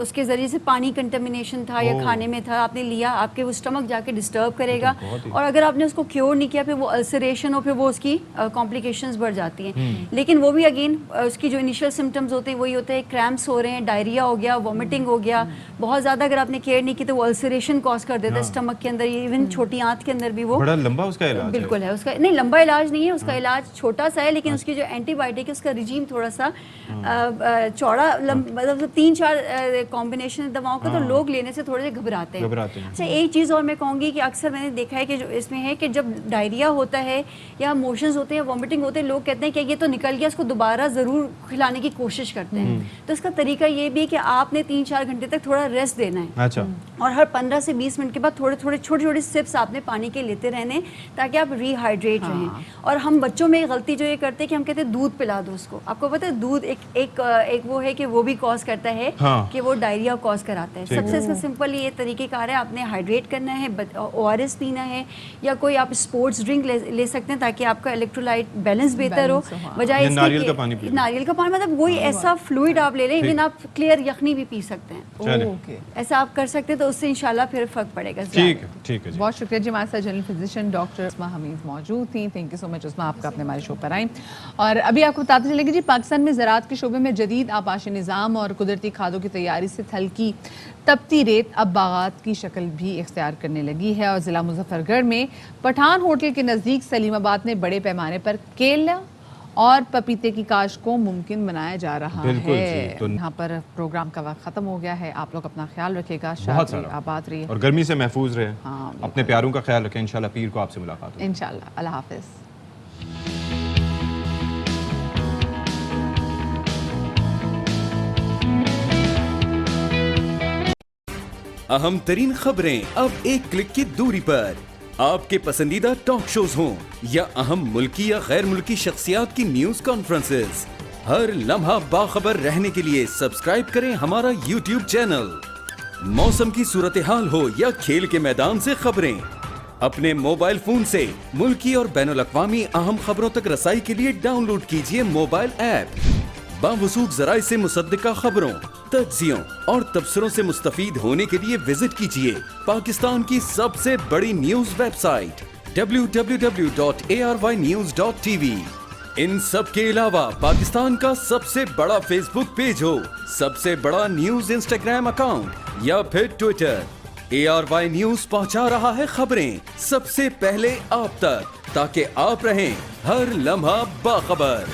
[SPEAKER 17] उसके जरिए से पानी कंटेमिनेशन था या खाने में था, आपने लिया, आपके वो स्टमक जाके डिस्टर्ब करेगा, और अगर आपने उसको क्योर नहीं किया फिर वो अल्सरेशन और फिर वो उसकी कॉम्प्लिकेशंस बढ़ जाती हैं। लेकिन वो भी अगेन उसकी जो इनिशियल सिम्टम्स होते हैं वही होते हैं, क्रैम्प्स हो रहे हैं, डायरिया हो गया, वॉमिटिंग हो गया, बहुत ज़्यादा अगर आपने केयर नहीं की तो वो अल्सरेशन कॉज कर देता है स्टमक के अंदर, इवन छोटी आंत के अंदर भी वो
[SPEAKER 2] बड़ा लंबा उसका इलाज
[SPEAKER 17] बिल्कुल है। उसका नहीं लंबा इलाज नहीं है, उसका इलाज छोटा सा है, लेकिन उसकी जो एंटीबायोटिक है उसका रिजीम थोड़ा सा चौड़ा, मतलब 3-4 कॉम्बिनेशन दवाओं का तो लोग लेने से थोड़े से घबराते हैं। अच्छा, एक चीज़ और मैं कहूँगी कि अक्सर मैंने देखा है कि जो इसमें है कि जब डायरिया होता है या मोशंस होते हैं, वॉमिटिंग होते हैं, लोग कहते हैं कि ये तो निकल गया, इसको दोबारा ज़रूर खिलाने की कोशिश करते हैं। तो इसका तरीका ये भी है कि आपने 3-4 घंटे तक थोड़ा रेस्ट देना है।
[SPEAKER 2] अच्छा।
[SPEAKER 17] और हर 15 से 20 मिनट के बाद थोड़े थोड़े छोटे-छोटे सिप्स आपने पानी के लेते रहने, ताकि आप रिहाइड्रेट रहें। और हम बच्चों में गलती जो ये करते हैं कि हम कहते हैं दूध पिला दो उसको। आपको पता है दूध एक वो है कि वो भी कॉज करता है कि वो डायरिया कॉज कराता है। सबसे इसका सिंपल ये तरीक़ेकार है, आपने हाइड्रेट करना है, ORS पीना है, या कोई आप स्पोर्ट्स ड्रिंक ले सकते हैं ताकि आपका इलेक्ट्रोलाइट बैलेंस बेहतर हो। बजाय
[SPEAKER 2] नारियल का पानी
[SPEAKER 17] मतलब वही ऐसा फ्लूइड आप ले लें, इवन आप क्लियर यखनी भी पी सकते हैं। ऐसा आप कर सकते हैं, तो उससे इंशाल्लाह फिर फर्क पड़ेगा।
[SPEAKER 2] ठीक है।
[SPEAKER 1] बहुत शुक्रिया जी, हमारे साथ जनरल फिजिशियन डॉक्टर उस्मा हमीद मौजूद थी। थैंक यू सो मच उस्मा, आपका अपने हमारे शो पर आई। और अभी आपको बताते चलेंगे जी, पाकिस्तान में ज़राअत के शोबे में जदीद आपाशी निज़ाम और कुदरती खादों की तैयारी से थल की तपती रेत अब बागात की शक्ल भी इख्तियार करने लगी है। और ज़िला मुजफ्फरगढ़ में पठान होटल के नज़दीक सलीमाबाद में बड़े पैमाने पर केला और पपीते की काश्त को मुमकिन बनाया जा रहा है। तो यहाँ पर प्रोग्राम का वक्त खत्म हो गया है। आप लोग अपना ख्याल रखिएगा, शाद आबाद रहिए
[SPEAKER 2] और गर्मी से महफूज रहे। अपने प्यारों का ख्याल रखें। इंशाल्लाह पीर को आपसे मुलाकात होगी।
[SPEAKER 1] इंशाल्लाह। अल्लाह हाफिज़।
[SPEAKER 18] अहम तरीन खबरें अब एक क्लिक की दूरी पर। आपके पसंदीदा टॉक शोज हों या अहम मुल्की या गैर मुल्की शख्सियात की न्यूज कॉन्फ्रेंसेस, हर लम्हा बाखबर रहने के लिए सब्सक्राइब करें हमारा YouTube चैनल। मौसम की सूरत हाल हो या खेल के मैदान से खबरें, अपने मोबाइल फोन से मुल्की और बैनुल-अक़वामी अहम खबरों तक रसाई के लिए डाउनलोड कीजिए मोबाइल ऐप। बावसूख ज़राए से मुसद्दिका खबरों, तज्ज़ियों और तबसरों से मुस्तफ़ीद होने के लिए विजिट कीजिए पाकिस्तान की सबसे बड़ी न्यूज वेबसाइट www.arvnews.tv। इन सब के अलावा पाकिस्तान का सबसे बड़ा फेसबुक पेज हो, सबसे बड़ा न्यूज इंस्टाग्राम अकाउंट या फिर ट्विटर, ARY न्यूज पहुंचा रहा है खबरें सबसे पहले आप तक, ताकि आप रहें हर लम्हा बाखबर।